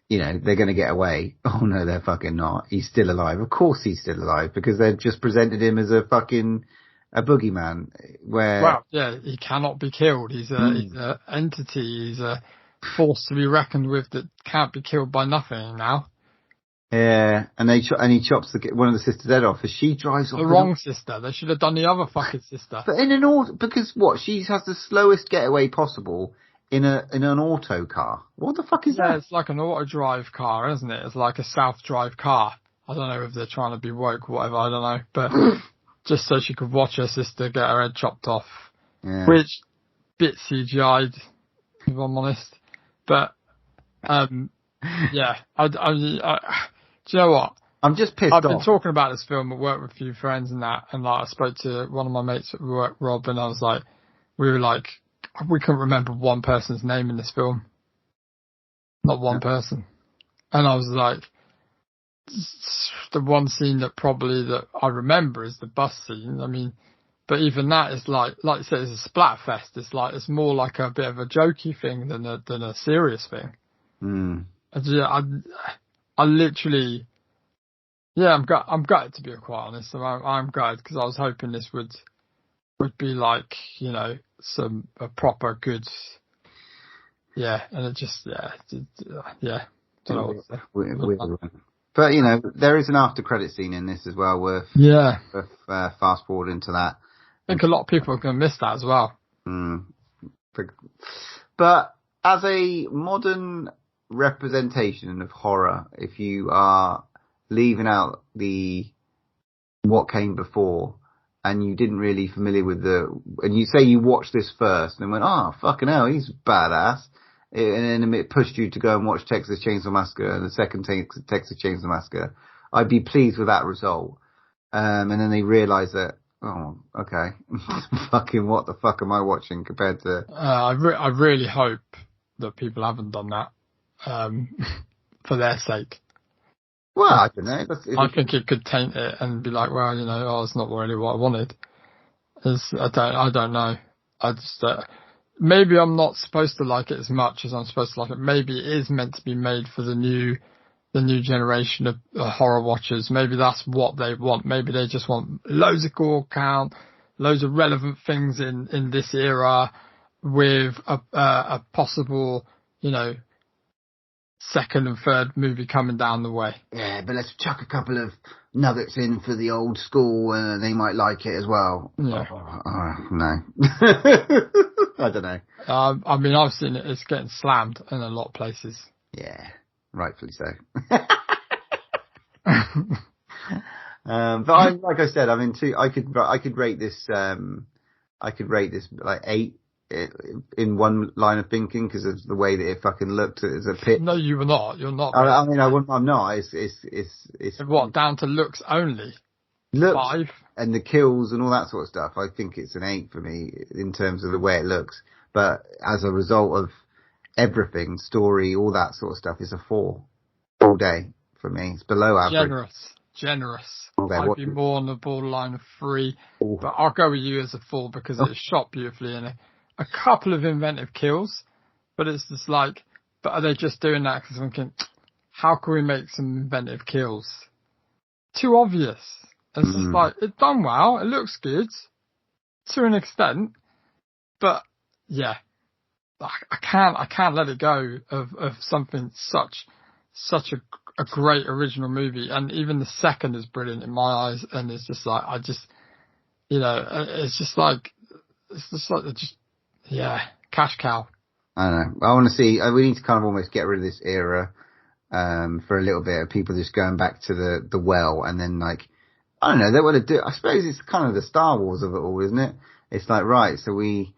Speaker 2: going to get away. Oh no, they're fucking not. He's still alive. Of course he's still alive because they've just presented him as a boogeyman where.
Speaker 1: Well, yeah, he cannot be killed. He's a entity. force to be reckoned with that can't be killed by nothing now.
Speaker 2: Yeah, and he chops one of the sisters' head off as she drives off.
Speaker 1: The wrong sister. They should have done the other fucking sister.
Speaker 2: But in an auto, because what? She has the slowest getaway possible in an auto car. What the fuck is that?
Speaker 1: Yeah, it's like an auto drive car, isn't it? It's like a self drive car. I don't know if they're trying to be woke or whatever. I don't know, but just so she could watch her sister get her head chopped off, which bit CGI'd, if I'm honest. But yeah, do you know what?
Speaker 2: I'm just pissed off.
Speaker 1: I've been talking about this film at work with a few friends and that, and like I spoke to one of my mates at work, Rob, and I was like, we couldn't remember one person's name in this film. Not one person. And I was like, the one scene that I remember is the bus scene. I mean, but even that is like I said, it's a splat fest. It's more like a bit of a jokey thing than a serious thing. I literally, I'm gutted, to be quite honest. I'm gutted because I was hoping this would be like, you know, a proper good, and it just, don't know what to say.
Speaker 2: But, you know, there is an after credit scene in this as well worth fast forward into that.
Speaker 1: I think a lot of people are going to miss that as well.
Speaker 2: But as a modern representation of horror, if you are leaving out what came before and you didn't really familiar with and you say you watched this first and went, oh, fucking hell, he's badass. And then it pushed you to go and watch Texas Chainsaw Massacre and the second Texas Chainsaw Massacre, I'd be pleased with that result. And then they realise that, oh, okay, fucking what the fuck am I watching compared to...
Speaker 1: I really hope that people haven't done that for their sake.
Speaker 2: Well, I don't know.
Speaker 1: I think it could taint it and be like, well, you know, it's not really what I wanted. I don't know. I just... maybe I'm not supposed to like it as much as I'm supposed to like it. Maybe it is meant to be made for the new generation of horror watchers. Maybe that's what they want. Maybe they just want loads of gore count, loads of relevant things in this era with a possible, you know, second and third movie coming down the way.
Speaker 2: Yeah, but let's chuck a couple of nuggets in for the old school and they might like it as well.
Speaker 1: Yeah.
Speaker 2: No. I don't know.
Speaker 1: I mean, I've seen it. It's getting slammed in a lot of places.
Speaker 2: Yeah, rightfully so. But like I said, I mean, I could rate this like 8 in one line of thinking because of the way that it fucking looked as a pit.
Speaker 1: No, you were not. You're not.
Speaker 2: I mean, I'm not. It's
Speaker 1: what, down to looks only?
Speaker 2: Looks
Speaker 1: 5?
Speaker 2: And the kills and all that sort of stuff. I think it's an 8 for me in terms of the way it looks. But as a result of everything, story, all that sort of stuff, it's a 4 all day for me. It's below average.
Speaker 1: Generous.
Speaker 2: Okay,
Speaker 1: I'd be more on the borderline of 3, but I'll go with you as a 4 because it's shot beautifully and a couple of inventive kills. But it's just like, but are they just doing that because I'm thinking, how can we make some inventive kills? Too obvious. It's just like, it's done well, it looks good to an extent, but yeah, I can't let it go of something such a great original movie, and even the second is brilliant in my eyes, and it's just like, cash cow.
Speaker 2: I don't know. I want to see, we need to kind of almost get rid of this era, for a little bit of people just going back to the well and then like, I don't know, they want to do, I suppose it's kind of the Star Wars of it all, isn't it? It's like, right, so you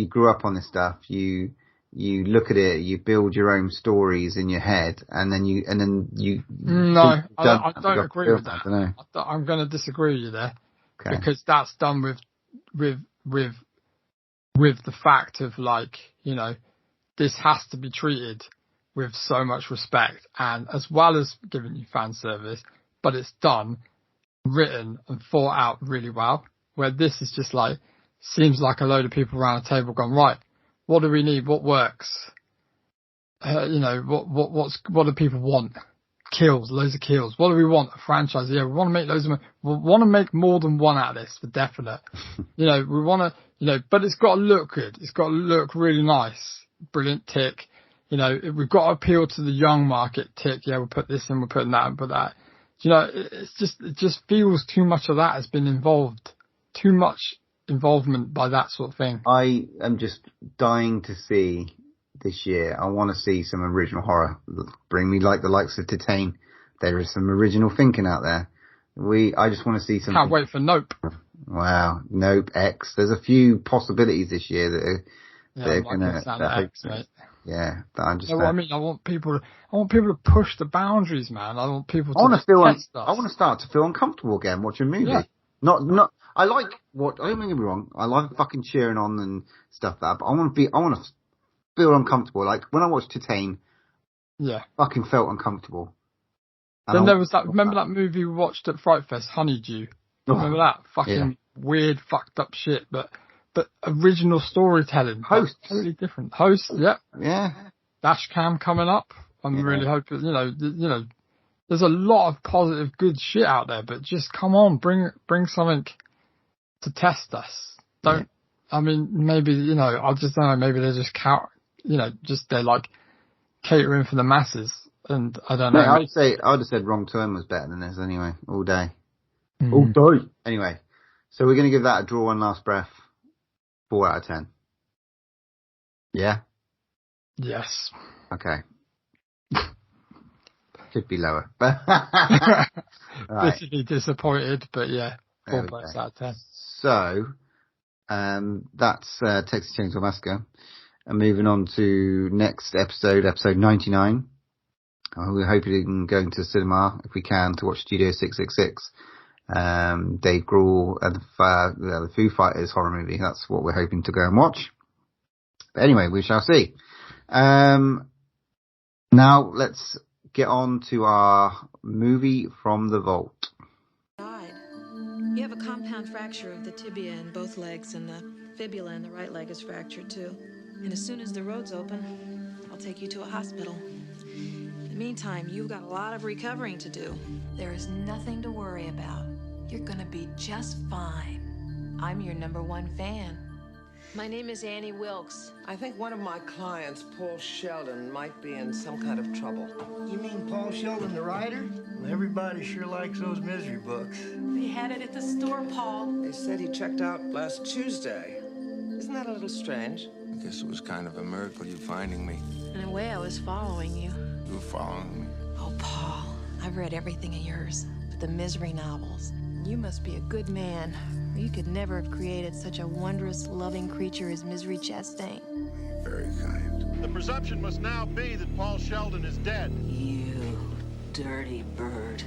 Speaker 2: grew up on this stuff, you look at it, you build your own stories in your head, and then you.
Speaker 1: No, I don't agree with that.
Speaker 2: I don't know.
Speaker 1: I'm going to disagree with you there,
Speaker 2: okay.
Speaker 1: Because that's done with the fact of like, you know, this has to be treated with so much respect, and as well as giving you fan service, but it's done, written and thought out really well. Where this is just like, seems like a load of people around a table gone, right, what do we need? What works? You know, what do people want? Kills, loads of kills. What do we want? A franchise. Yeah, we want to make loads of, we want to make more than one out of this for definite. You know, we want to, you know, but it's got to look good. It's got to look really nice. Brilliant tick. You know, we've got to appeal to the young market. Tick, yeah, we'll put this in, we're putting that, and put that. You know, it just feels too much of that has been involved. Too much involvement by that sort of thing.
Speaker 2: I am just dying to see this year. I want to see some original horror. Bring me like the likes of Titane. There is some original thinking out there. I just want to see some.
Speaker 1: Can't wait for Nope.
Speaker 2: Wow, Nope, X. There's a few possibilities this year that are gonna.
Speaker 1: X, mate.
Speaker 2: Yeah, that I'm just.
Speaker 1: You know what I mean? I want people to push the boundaries, man. I want people to. I
Speaker 2: want to start to feel uncomfortable again watching a movie.
Speaker 1: Yeah.
Speaker 2: Not. I like what. I don't get me wrong. I like fucking cheering on and stuff like that. But I want to feel uncomfortable. Like when I watched Titane.
Speaker 1: Yeah.
Speaker 2: Fucking felt uncomfortable.
Speaker 1: Then there was that. Remember that movie we watched at Fright Fest, Honeydew? Remember that? Fucking weird, fucked up shit, but original storytelling.
Speaker 2: Hosts.
Speaker 1: Totally different. Hosts, yeah.
Speaker 2: Yeah.
Speaker 1: Dashcam coming up. I'm really hoping, you know, there's a lot of positive, good shit out there, but just come on, bring something to test us. I mean, maybe, you know, I just don't know, maybe they're just they're like catering for the masses, and I don't know.
Speaker 2: I would have said Wrong Turn was better than this anyway, all day. All day. Anyway, so we're going to give that a draw one last breath. 4 out of 10. Yeah?
Speaker 1: Yes.
Speaker 2: Okay. Could be lower. Right.
Speaker 1: Bitterly disappointed, but yeah, 4 out of 10.
Speaker 2: So, that's Texas Chainsaw Massacre. And moving on to next episode 99. We're hoping going to cinema, if we can, to watch Studio 666. Dave Grohl and the Foo Fighters horror movie. That's what we're hoping to go and watch. But anyway, we shall see. Now let's get on to our movie from the vault.
Speaker 6: You have a compound fracture of the tibia in both legs, and the fibula in the right leg is fractured too. And as soon as the road's open, I'll take you to a hospital. In the meantime, you've got a lot of recovering to do.
Speaker 8: There is nothing to worry about. You're gonna be just fine. I'm your #1 fan.
Speaker 6: My name is Annie Wilkes.
Speaker 9: I think one of my clients, Paul Sheldon, might be in some kind of trouble.
Speaker 7: You mean Paul Sheldon, the writer? Well, everybody sure likes those misery books.
Speaker 8: They had it at the store, Paul.
Speaker 9: They said he checked out last Tuesday. Isn't that a little strange?
Speaker 10: I guess it was kind of a miracle you finding me.
Speaker 6: In a way, I was following you.
Speaker 10: You were following me?
Speaker 6: Oh, Paul, I've read everything of yours, but the misery novels. You must be a good man, or you could never have created such a wondrous, loving creature as Misery Chastain.
Speaker 10: Very kind.
Speaker 11: The presumption must now be that Paul Sheldon is dead.
Speaker 8: You dirty bird.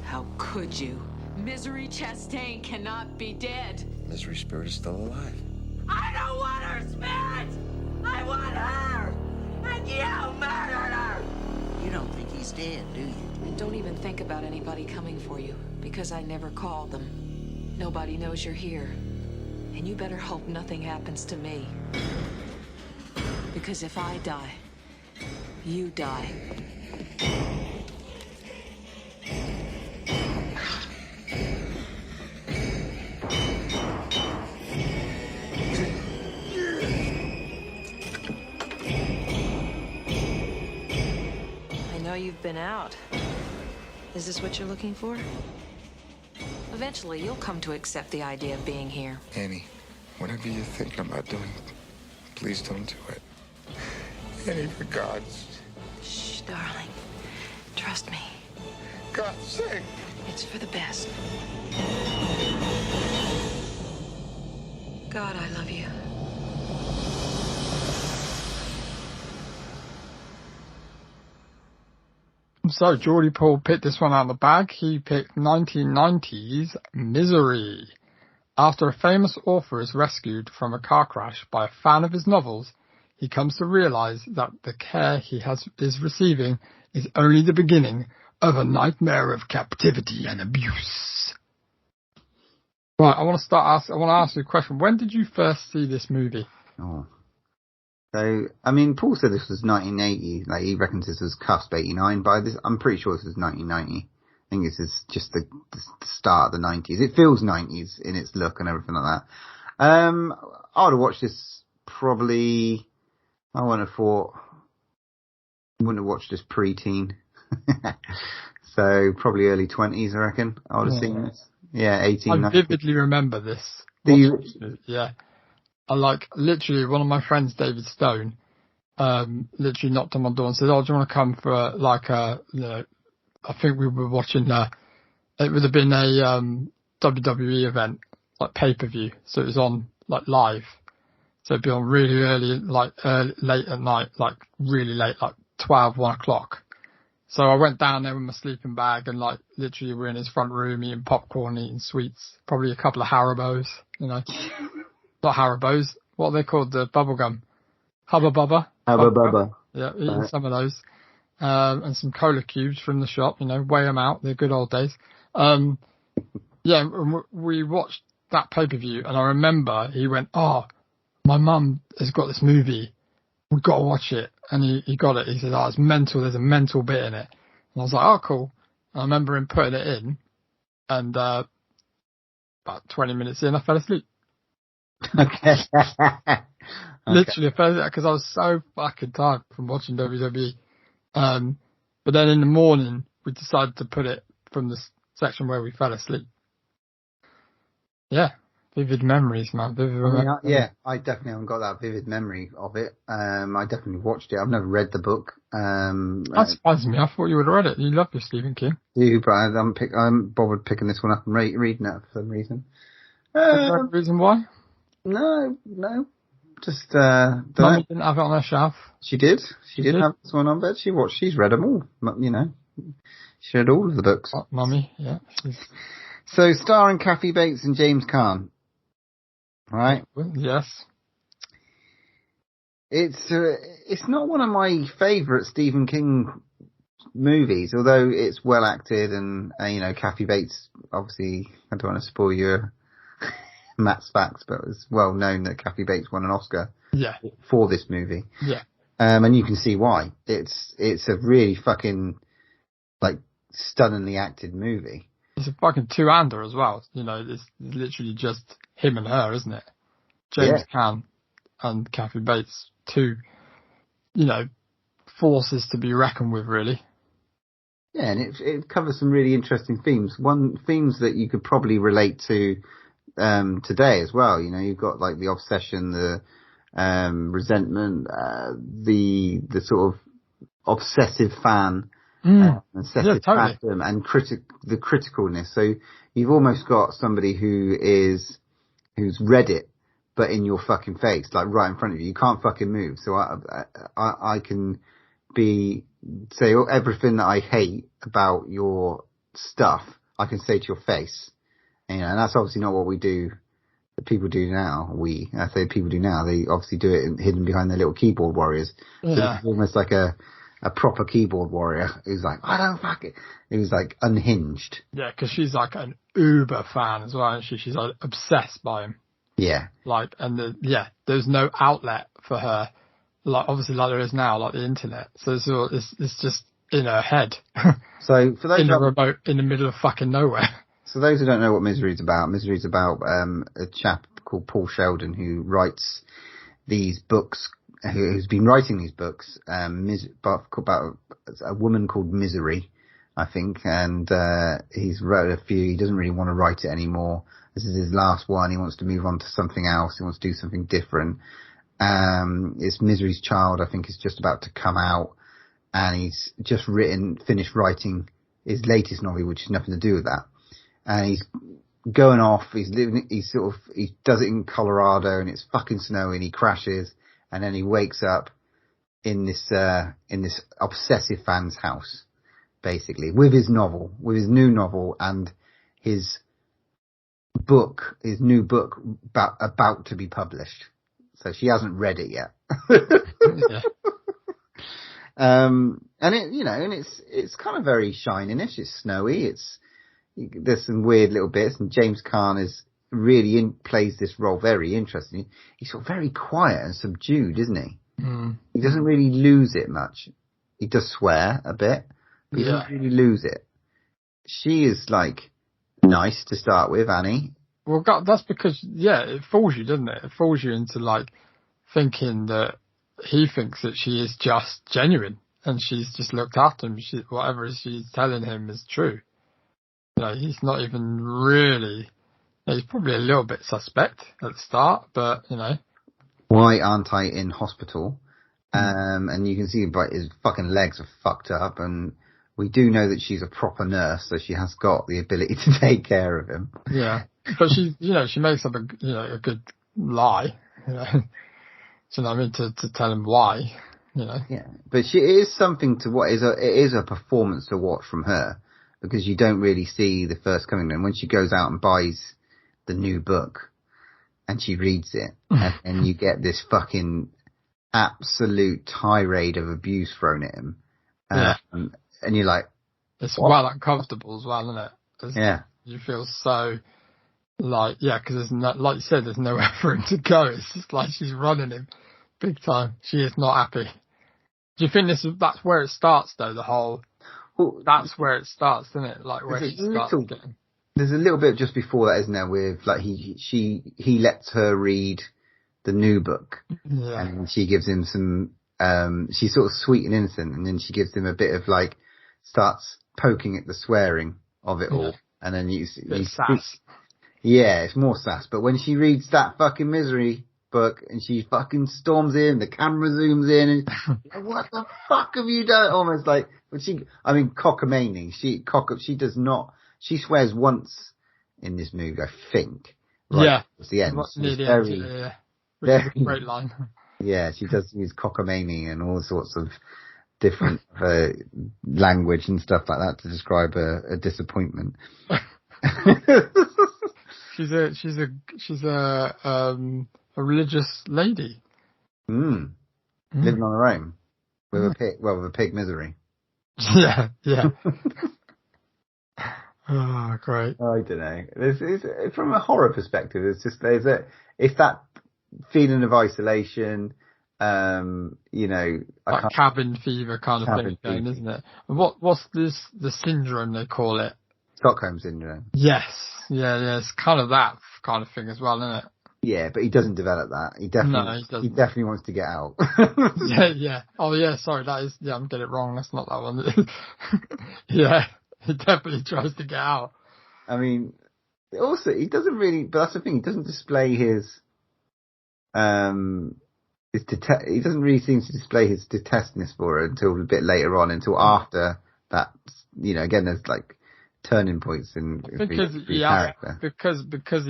Speaker 8: How could you? Misery Chastain cannot be dead.
Speaker 10: Misery Spirit is still alive.
Speaker 8: I don't want her spirit! I want her! And you murdered her!
Speaker 9: You don't think he's dead, do you?
Speaker 6: And don't even think about anybody coming for you, because I never called them. Nobody knows you're here. And you better hope nothing happens to me. Because if I die, you die. I know you've been out. Is this what you're looking for? Eventually, you'll come to accept the idea of being here.
Speaker 10: Annie, whatever you're thinking about doing, please don't do it. Annie, for God's...
Speaker 6: Shh, darling. Trust me.
Speaker 10: God's sake.
Speaker 6: It's for the best. God, I love you.
Speaker 1: So Geordie Paul picked this one out of the bag. He picked 1990's Misery. After a famous author is rescued from a car crash by a fan of his novels, he comes to realize that the care he is receiving is only the beginning of a nightmare of captivity and abuse. Right, I want to ask you a question. When did you first see this movie?
Speaker 2: Oh. So, I mean, Paul said this was 1980. Like, he reckons this was cusp 89, but I'm pretty sure this was 1990. I think this is just the start of the 90s. It feels 90s in its look and everything like that. I would have watched this probably, I wouldn't have thought wouldn't have watched this pre-teen. So probably early 20s, I reckon. I would have seen this. Yeah, 18.
Speaker 1: I
Speaker 2: 19.
Speaker 1: vividly remember this.
Speaker 2: Do you?
Speaker 1: Yeah. I literally, one of my friends, David Stone, literally knocked on my door and said, "Oh, do you want to come for I think we were watching, it would have been a, WWE event, like pay-per-view. So it was on, like, live. So it'd be on really early, late at night, like really late, like 12, 1 o'clock. So I went down there with my sleeping bag and like literally we're in his front room eating popcorn, eating sweets, probably a couple of Haribos, Not Haribos, what are they called? The bubblegum. Hubba Bubba.
Speaker 2: Hubba Bubba.
Speaker 1: Yeah, eating some of those. And some cola cubes from the shop, weigh them out. They're good old days. Yeah, we watched that pay-per-view and I remember he went, "Oh, my mum has got this movie. We've got to watch it." And he got it. He said, "Oh, it's mental. There's a mental bit in it." And I was like, "Oh, cool." And I remember him putting it in and, about 20 minutes in, I fell asleep.
Speaker 2: Okay.
Speaker 1: Literally, I fell asleep because I was so fucking tired from watching WWE. But then in the morning, we decided to put it from the section where we fell asleep. Yeah. Vivid memories, man.
Speaker 2: I definitely haven't got that vivid memory of it. I definitely watched it. I've never read the book.
Speaker 1: That surprises me. I thought you would have read it. You love your Stephen King.
Speaker 2: But I haven't bothered picking this one up and reading it for some reason.
Speaker 1: Reason why?
Speaker 2: No. Just,
Speaker 1: Mummy didn't have it on her shelf.
Speaker 2: She did. She did have this one on, but she's read them all, She read all of the books.
Speaker 1: Mummy, yeah.
Speaker 2: So, starring Kathy Bates and James Caan. Right?
Speaker 1: Yes.
Speaker 2: It's not one of my favourite Stephen King movies, although it's well acted and, Kathy Bates, obviously, I don't want to spoil your Matt's facts, but it's well known that Kathy Bates won an Oscar for this movie.
Speaker 1: Yeah.
Speaker 2: And you can see why. It's a really fucking, stunningly acted movie.
Speaker 1: It's a fucking two-hander as well. It's literally just him and her, isn't it? James Caan and Kathy Bates, two, forces to be reckoned with, really.
Speaker 2: Yeah, and it covers some really interesting themes. Themes that you could probably relate to today as well. You've got the obsession, the resentment, the sort of obsessive fan. Obsessive fandom and the criticalness. So you've almost got somebody who's read it, but in your fucking face, right in front of you. You can't fucking move. So I can say everything that I hate about your stuff. I can say to your face, and that's obviously not what we do. People do now. I say people do now. They obviously do it hidden behind their little keyboard warriors. Yeah. So it's almost like a proper keyboard warrior who's like, "I don't fuck it." He was unhinged.
Speaker 1: Yeah, because she's an uber fan as well, isn't she? She's obsessed by him.
Speaker 2: Yeah.
Speaker 1: There's no outlet for her, obviously there is now, the internet. So it's just in her head.
Speaker 2: So for those
Speaker 1: in a remote, in the middle of fucking nowhere.
Speaker 2: So those who don't know what Misery's about a chap called Paul Sheldon who writes these books. Who's been writing these books, about a woman called Misery, I think, and he's wrote a few. He doesn't really want to write it anymore. This is his last one. He wants to move on to something else. He wants to do something different. It's Misery's Child, I think, is just about to come out, and he's just finished writing his latest novel, which has nothing to do with that. And he's going off. He does it in Colorado, and it's fucking snowy, and he crashes. And then he wakes up in this obsessive fan's house, basically, with his new novel and his new book about to be published. So she hasn't read it yet.
Speaker 1: Yeah.
Speaker 2: And it's kind of very Shining-ish. It's snowy. There's some weird little bits, and James Caan is really plays this role very interesting. He's sort of very quiet and subdued, isn't he?
Speaker 1: Mm.
Speaker 2: He doesn't really lose it much. He does swear a bit, but he doesn't really lose it. She is nice to start with, Annie.
Speaker 1: Well, that's because it fools you, doesn't it? It fools you into thinking that he thinks that she is just genuine, and she's just looked after him. Whatever she's telling him is true. You know, he's not even really. He's probably a little bit suspect at the start, but you know.
Speaker 2: Why aren't I in hospital? And you can see his fucking legs are fucked up, and we do know that she's a proper nurse, so she has got the ability to take care of him.
Speaker 1: Yeah, but she makes up a good lie, you know. So I mean, to tell him why, you know.
Speaker 2: Yeah, but it is something it is a performance to watch from her, because you don't really see the first coming. And when she goes out and buys the new book, and she reads it, and you get this fucking absolute tirade of abuse thrown at him. And you're like...
Speaker 1: It's well uncomfortable as well, isn't it?
Speaker 2: Yeah.
Speaker 1: You feel so, like, because there's no, like you said, there's nowhere for him to go. It's just like she's running him big time. She is not happy. Do you think that's where it starts, though, that's where it starts, isn't it? Like, where he starts getting...
Speaker 2: There's a little bit just before that, isn't there, with, like, he lets her read the new book, and she gives him some, she's sort of sweet and innocent, and then she gives him a bit of, like, starts poking at the swearing of it all, and then you
Speaker 1: sass.
Speaker 2: Yeah, it's more sass, but when she reads that fucking Misery book, and she fucking storms in, the camera zooms in, and what the fuck have you done? Almost like, but cockamamie, she does not, she swears once in this movie, I think. Right, it's the end.
Speaker 1: Which is a great line.
Speaker 2: Yeah, she does use cockamamie and all sorts of different language and stuff like that to describe a disappointment.
Speaker 1: She's a religious lady.
Speaker 2: Living on her own with a pig Misery.
Speaker 1: Yeah. Oh, great.
Speaker 2: I don't know. It's from a horror perspective, it's that feeling of isolation,
Speaker 1: like cabin fever kind of thing again, isn't it? And what's the syndrome they call it?
Speaker 2: Stockholm syndrome.
Speaker 1: Yes. Yeah, it's kind of that kind of thing as well, isn't it?
Speaker 2: Yeah, but he doesn't develop that. He definitely wants to get out.
Speaker 1: Yeah. Oh yeah, sorry, I'm getting it wrong, that's not that one. Yeah, he definitely tries to get out.
Speaker 2: I mean, also, he doesn't really, but that's the thing, he doesn't display his he doesn't really seem to display his detestness for her until a bit later on, until after that, again, there's like turning points in
Speaker 1: because he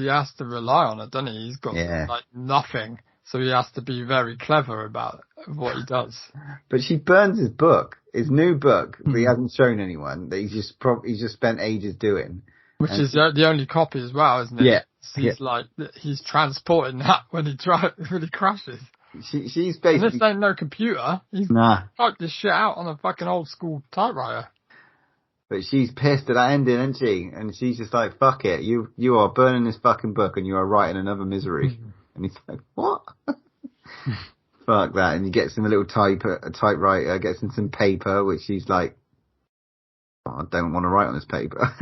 Speaker 1: has to rely on it, doesn't he? He's got like nothing, so he has to be very clever about what he does.
Speaker 2: But she burns his new book that he hasn't shown anyone, that he's just spent ages doing,
Speaker 1: which is the only copy as well, isn't it?
Speaker 2: Yeah.
Speaker 1: Like he's transporting that when he crashes.
Speaker 2: She's basically...
Speaker 1: And this ain't no computer. He's typed this shit out on a fucking old school typewriter.
Speaker 2: But she's pissed at that ending, isn't she? And she's just like, fuck it. You are burning this fucking book and you are writing another Misery. And he's like, what? Fuck that. And he gets him a little typewriter, gets him some paper, which he's like, I don't want to write on this paper.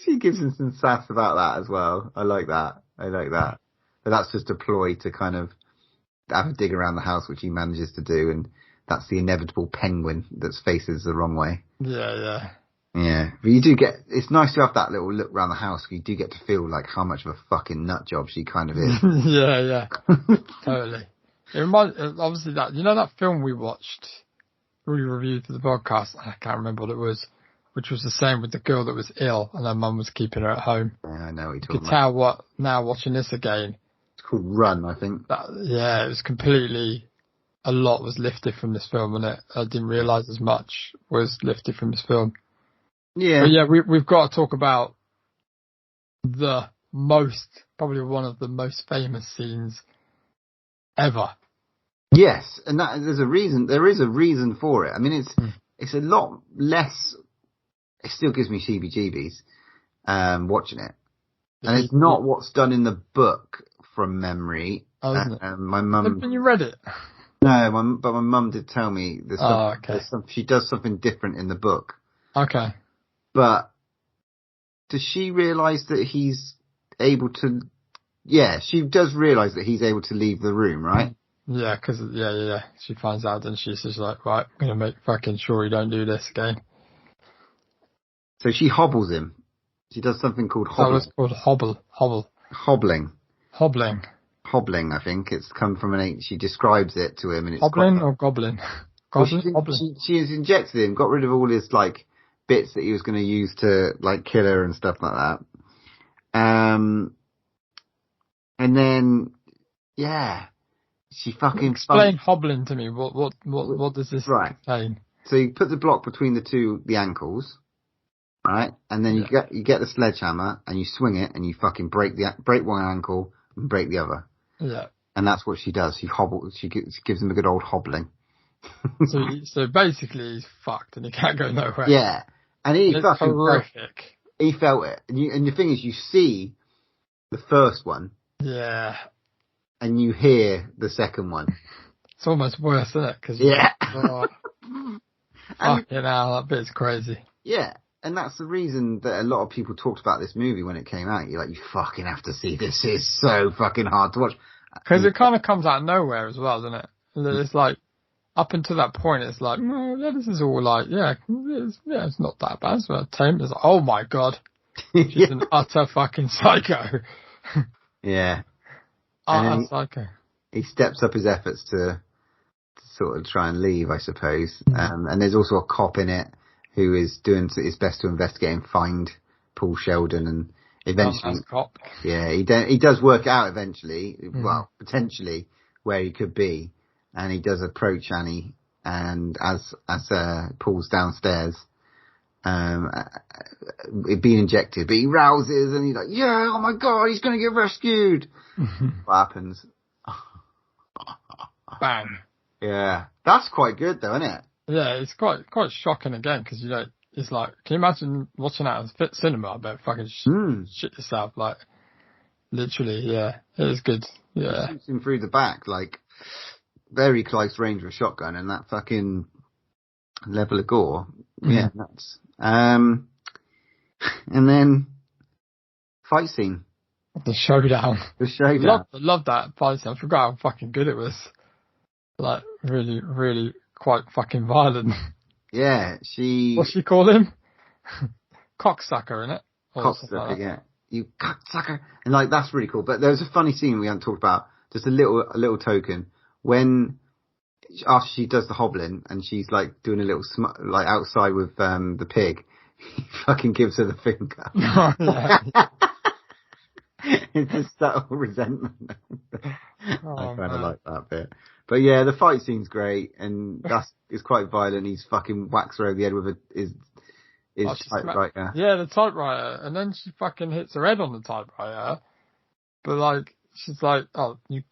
Speaker 2: She gives him some sass about that as well. I like that. But that's just a ploy to kind of have a dig around the house, which he manages to do, and that's the inevitable penguin that faces the wrong way.
Speaker 1: Yeah.
Speaker 2: Yeah, but you do it's nice to have that little look around the house, because you do get to feel like how much of a fucking nut job she kind of is.
Speaker 1: Yeah. Totally. It reminds, obviously, that film we reviewed for the podcast, I can't remember what it was, which was the same with the girl that was ill and her mum was keeping her at home.
Speaker 2: Yeah, I know what you're talking about.
Speaker 1: You could tell now watching this again.
Speaker 2: It's called Run, I think.
Speaker 1: It was completely, a lot was lifted from this film, and I didn't realise as much was lifted from this film.
Speaker 2: Yeah.
Speaker 1: But yeah, we've got to talk about probably one of the most famous scenes ever.
Speaker 2: Yes, and there is a reason for it. I mean, it's a lot less, it still gives me sheebie-jeebies, watching it. And it's not what's done in the book from memory.
Speaker 1: Oh, isn't it?
Speaker 2: My mum...
Speaker 1: Haven't you read it?
Speaker 2: No, but my mum did tell me she does something different in the book.
Speaker 1: Okay.
Speaker 2: But does she realise that he's able to... Yeah, she does realise that he's able to leave the room, right?
Speaker 1: Yeah, because she finds out and she's just like, right, I'm gonna make fucking sure you don't do this again.
Speaker 2: So she hobbles him. She does something called
Speaker 1: That was called
Speaker 2: hobbling.
Speaker 1: Hobbling,
Speaker 2: I think it's come from she describes it to him, and it's
Speaker 1: hobbling or goblin.
Speaker 2: She has injected him, got rid of all his like bits that he was going to use to like kill her and stuff like that. And then she fucking
Speaker 1: explain hobbling to me. What does this contain?
Speaker 2: So you put the block between the ankles, right? And then you get the sledgehammer and you swing it and you fucking break one ankle and break the other.
Speaker 1: Yeah.
Speaker 2: And that's what she does. She gives him a good old hobbling.
Speaker 1: so basically he's fucked and he can't go nowhere.
Speaker 2: Yeah. And
Speaker 1: it's horrific.
Speaker 2: He felt it. And the thing is, you see the first one.
Speaker 1: Yeah.
Speaker 2: And you hear the second one.
Speaker 1: It's almost worse, isn't it? Cause fucking hell, that bit's crazy.
Speaker 2: Yeah. And that's the reason that a lot of people talked about this movie when it came out. You're like, you fucking have to see this. It's so fucking hard to watch.
Speaker 1: Because it kind of comes out of nowhere as well, doesn't it? It's like, up until that point, it's like, no, this is all like, it's not that bad. It's about tame. It's like, oh my god, she's an utter fucking psycho.
Speaker 2: Yeah.
Speaker 1: Utter psycho.
Speaker 2: He steps up his efforts to sort of try and leave, I suppose. And there's also a cop in it who is doing his best to investigate and find Paul Sheldon, and eventually, he does work out eventually, well, potentially where he could be. And he does approach Annie, and as Paul's downstairs, it being injected, but he rouses and he's like, yeah, oh my god, he's going to get rescued. What happens?
Speaker 1: Bang.
Speaker 2: Yeah. That's quite good though, isn't it?
Speaker 1: Yeah, it's quite shocking again, because, it's like, can you imagine watching that at cinema? I bet fucking shit yourself, like, literally, yeah. It is good, yeah.
Speaker 2: He shoots him through the back, like, very close range with a shotgun, and that fucking level of gore. Yeah, nuts. And then, fight scene.
Speaker 1: The showdown.
Speaker 2: I
Speaker 1: love that fight scene. I forgot how fucking good it was. Like, really, really quite fucking violent.
Speaker 2: Yeah,
Speaker 1: What's she call him? Cocksucker, innit?
Speaker 2: Cocksucker, yeah. You cocksucker. And like, that's really cool. But there's a funny scene we haven't talked about. Just a little token. When, after she does the hobbling and she's like doing a little like outside with the pig, he fucking gives her the finger. It's just that resentment. I kind of like that bit. But yeah, the fight scene's great, and it's quite violent. He's fucking whacks her over the head with his typewriter.
Speaker 1: Yeah, the typewriter, and then she fucking hits her head on the typewriter. But like, she's like, oh, she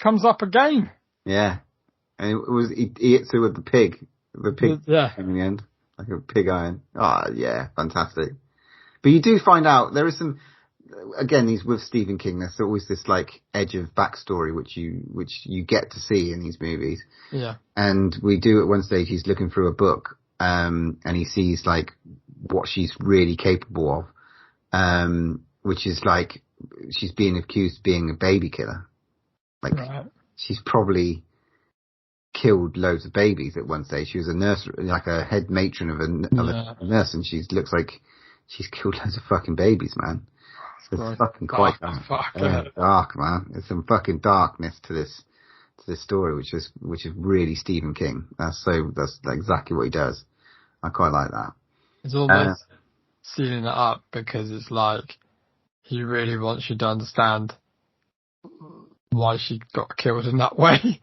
Speaker 1: comes up again.
Speaker 2: Yeah. And he hits her with the pig. The pig in the end. Like a pig iron. Oh, yeah. Fantastic. But you do find out there is some, again, these with Stephen King, there's always this like edge of backstory which you get to see in these movies.
Speaker 1: Yeah.
Speaker 2: And we do at one stage, he's looking through a book, and he sees like what she's really capable of, which is like, she's being accused of being a baby killer. Like, she's probably killed loads of babies at one stage. She was a nurse, like a head matron of a nurse, and she looks like she's killed loads of fucking babies, man. It's fucking quite dark, man. There's some fucking darkness to this story, which is really Stephen King. That's exactly what he does. I quite like that.
Speaker 1: It's almost sealing it up, because it's like, he really wants you to understand why she got killed in that way.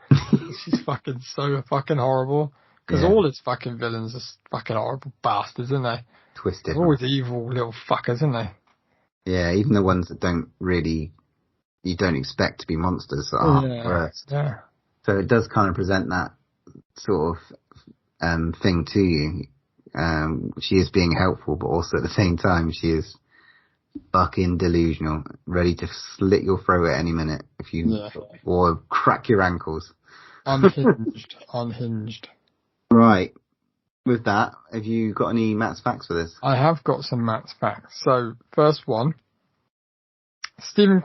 Speaker 1: She's fucking so fucking horrible. Because all his fucking villains are fucking horrible bastards, isn't they?
Speaker 2: Twisted.
Speaker 1: They're always evil little fuckers, isn't they?
Speaker 2: Yeah, even the ones that you don't expect to be monsters are worst.
Speaker 1: Yeah.
Speaker 2: So it does kind of present that sort of thing to you. She is being helpful, but also at the same time, she is fucking delusional, ready to slit your throat at any minute or crack your ankles.
Speaker 1: Unhinged.
Speaker 2: Right. With that, have you got any Matt's facts for this?
Speaker 1: I have got some Matt's facts. So, first one, Stephen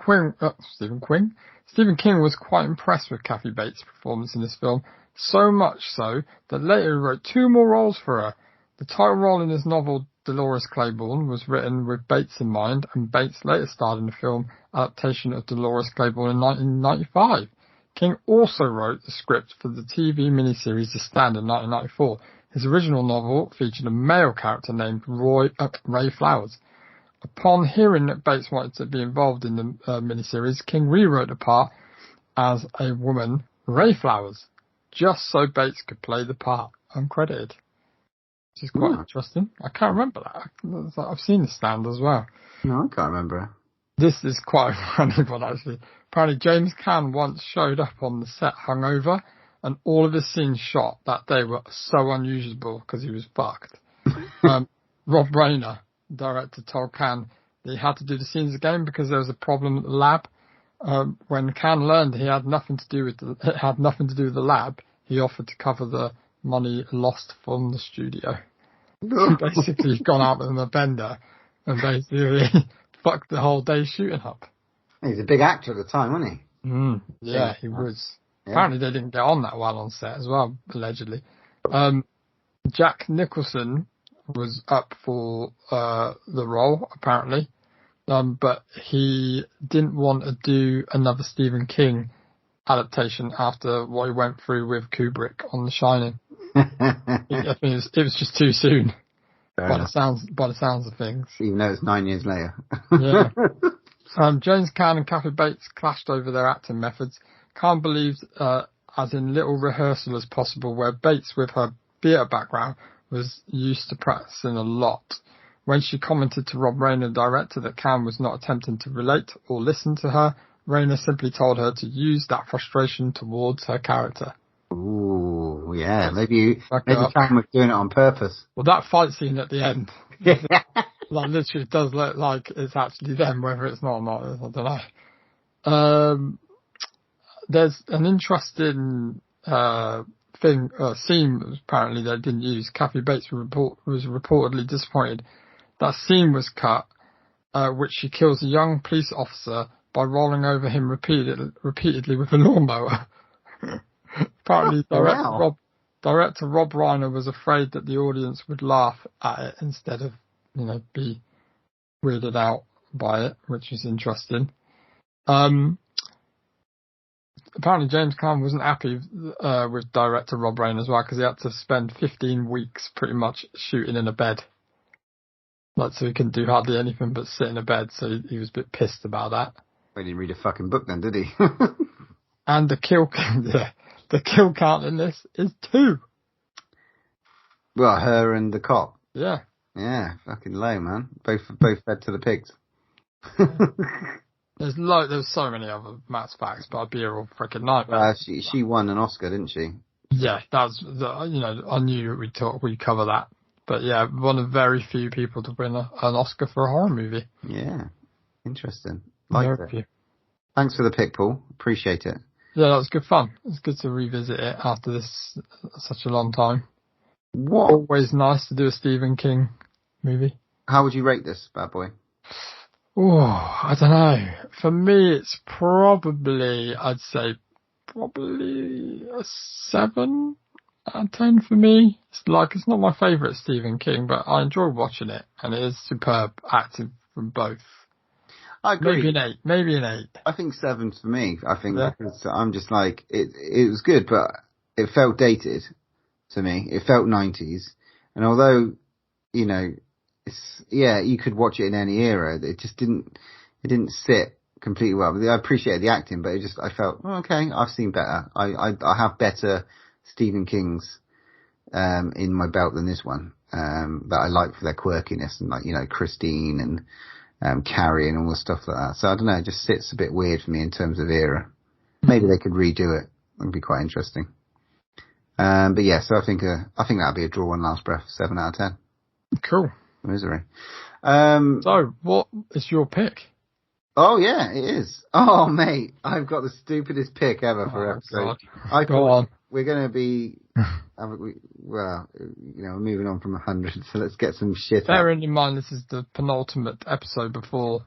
Speaker 1: Stephen King was quite impressed with Kathy Bates' performance in this film, so much so that later he wrote 2 more roles for her. The title role in his novel Dolores Claiborne was written with Bates in mind, and Bates later starred in the film adaptation of Dolores Claiborne in 1995. King also wrote the script for the TV miniseries The Stand in 1994. His original novel featured a male character named Ray Flowers. Upon hearing that Bates wanted to be involved in the miniseries, King rewrote the part as a woman, Ray Flowers, just so Bates could play the part uncredited. Which is quite interesting. I can't remember that. I've seen The Stand as well.
Speaker 2: No, I can't remember.
Speaker 1: This is quite a funny one, actually. Apparently, James Caan once showed up on the set hungover, and all of his scenes shot that day were so unusable because he was fucked. Rob Reiner, director, told Caan that he had to do the scenes again because there was a problem at the lab. When Caan learned he had nothing to do with the lab, he offered to cover the money lost from the studio. Basically, he's gone out with a bender and basically fucked the whole day shooting up.
Speaker 2: He's a big actor at the time, wasn't he?
Speaker 1: Yeah, he was.
Speaker 2: Yeah.
Speaker 1: Apparently they didn't get on that well on set as well, allegedly. Jack Nicholson was up for the role, apparently, but he didn't want to do another Stephen King adaptation after what he went through with Kubrick on The Shining. I think it was just too soon. By the sounds of things.
Speaker 2: Even though it's 9 years later.
Speaker 1: Yeah. James Caan and Kathy Bates clashed over their acting methods. Caan believed as in little rehearsal as possible, where Bates, with her theatre background, was used to practicing a lot. When she commented to Rob Reiner, director, that Caan was not attempting to relate or listen to her, Reiner simply told her to use that frustration towards her character.
Speaker 2: Ooh, yeah, maybe Caan was doing it on purpose.
Speaker 1: Well, that fight scene at the end, like literally does look like it's actually them, whether it's not or not, I don't know. There's an interesting scene apparently they didn't use. Kathy Bates was reportedly disappointed that scene was cut, which she kills a young police officer by rolling over him repeatedly with a lawnmower. Apparently, director Rob Reiner was afraid that the audience would laugh at it instead of, be weirded out by it, which is interesting. Apparently, James Caan wasn't happy with director Rob Reiner as well, because he had to spend 15 weeks pretty much shooting in a bed. So he couldn't do hardly anything but sit in a bed, so he was a bit pissed about that.
Speaker 2: He didn't read a fucking book then, did he?
Speaker 1: And the kill count in this is 2.
Speaker 2: Well, her and the cop.
Speaker 1: Yeah.
Speaker 2: Yeah, fucking low, man. Both fed to the pigs.
Speaker 1: There's so many other Matt's facts, but I'd be a real freaking nightmare.
Speaker 2: She won an Oscar, didn't she?
Speaker 1: Yeah, that's I knew we'd cover that. But yeah, one of very few people to win an Oscar for a horror movie.
Speaker 2: Yeah, interesting. Like it.
Speaker 1: Few.
Speaker 2: Thanks for the pick, Paul. Appreciate it.
Speaker 1: Yeah, that was good fun. It was good to revisit it after such a long time.
Speaker 2: What?
Speaker 1: Always nice to do a Stephen King movie.
Speaker 2: How would you rate this bad boy?
Speaker 1: Oh, I don't know. For me, it's I'd say a 7 out of 10 for me. It's not my favourite Stephen King, but I enjoy watching it, and it is superb acting from both.
Speaker 2: I agree.
Speaker 1: Maybe an 8.
Speaker 2: I think 7 for me. I think because I'm just like, it was good, but it felt dated to me. It felt 90s. And although, you could watch it in any era, it just didn't sit completely well. But I appreciated the acting, but I felt, okay, I've seen better. I have better Stephen Kings, in my belt than this one, that I like for their quirkiness and Christine and, Carrie and all the stuff like that. So I don't know, it just sits a bit weird for me in terms of era. Maybe they could redo it. That'd be quite interesting. But yeah, so I think that'd be a draw on last breath, 7 out of 10. Cool. Misery.
Speaker 1: So what is your pick?
Speaker 2: Oh yeah, it is. Oh mate, I've got the stupidest pick ever for episode. Go on. We're going to be, moving on from 100, so let's get some shit.
Speaker 1: Bearing in mind this is the penultimate episode before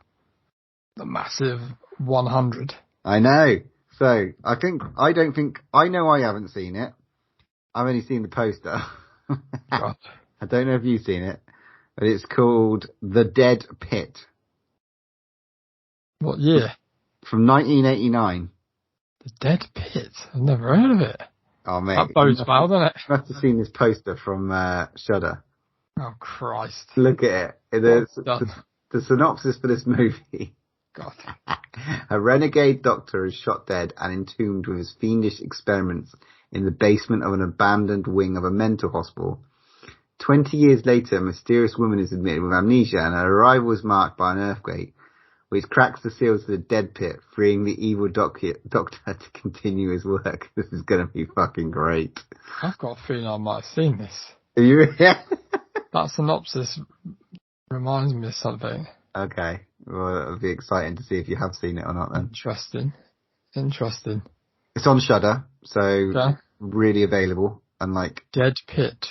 Speaker 1: the massive 100.
Speaker 2: I know. So I know I haven't seen it. I've only seen the poster.
Speaker 1: God.
Speaker 2: I don't know if you've seen it, but it's called The Dead Pit.
Speaker 1: What year?
Speaker 2: From 1989.
Speaker 1: The Dead Pit. I've never heard of it.
Speaker 2: Oh, mate.
Speaker 1: That bodes well, doesn't it?
Speaker 2: You must have seen this poster from Shudder.
Speaker 1: Oh, Christ.
Speaker 2: Look at it. The synopsis for this movie.
Speaker 1: God.
Speaker 2: A renegade doctor is shot dead and entombed with his fiendish experiments in the basement of an abandoned wing of a mental hospital. 20 years later, a mysterious woman is admitted with amnesia and her arrival is marked by an earthquake, which cracks the seals to the dead pit, freeing the evil doctor to continue his work. This is going to be fucking great.
Speaker 1: I've got a feeling I might have seen this.
Speaker 2: Are you?
Speaker 1: That synopsis reminds me of something.
Speaker 2: Okay. Well, it'll be exciting to see if you have seen it or not then.
Speaker 1: Interesting.
Speaker 2: It's on Shudder, so really available. And like
Speaker 1: Dead Pit.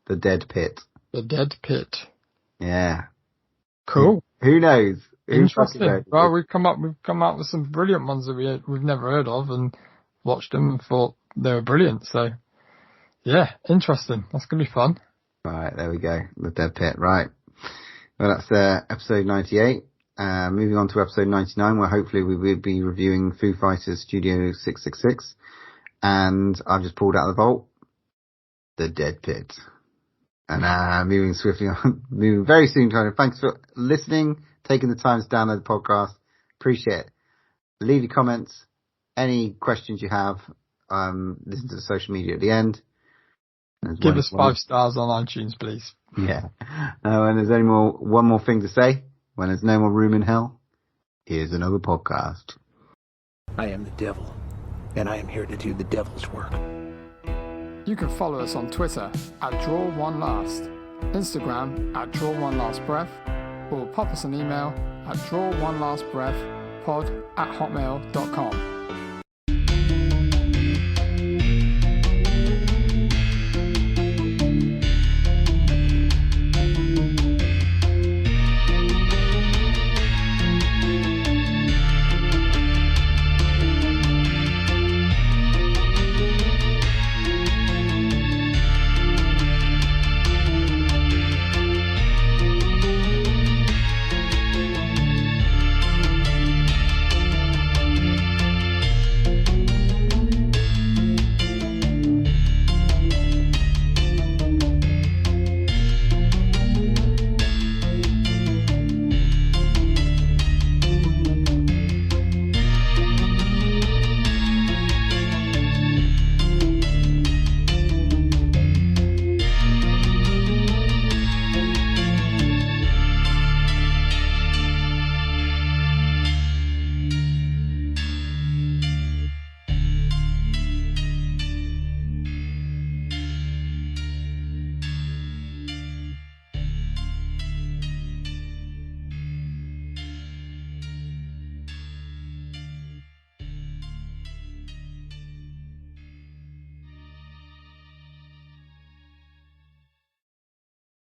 Speaker 2: The Dead Pit.
Speaker 1: The Dead Pit.
Speaker 2: Yeah.
Speaker 1: Cool.
Speaker 2: Who knows?
Speaker 1: Interesting. Well, we've come up with some brilliant ones that we've never heard of and watched them and thought they were brilliant. So, yeah, interesting. That's going to be fun.
Speaker 2: Right, there we go. The Dead Pit. Right. Well, that's episode 98. Moving on to episode 99, where hopefully we will be reviewing Foo Fighters Studio 666. And I've just pulled out of the vault The Dead Pit. And moving swiftly on, moving very soon, Tony. Thanks for listening, taking the time to download the podcast. Appreciate it. Leave your comments, any questions you have. Listen to the social media at the end.
Speaker 1: Give us 5 stars on iTunes, please.
Speaker 2: Yeah. And there's one more thing to say. When there's no more room in hell, here's another podcast.
Speaker 7: I am the devil, and I am here to do the devil's work.
Speaker 1: You can follow us on Twitter at DrawOneLast, Instagram at DrawOneLastBreath, or pop us an email at DrawOneLastBreathPod@hotmail.com.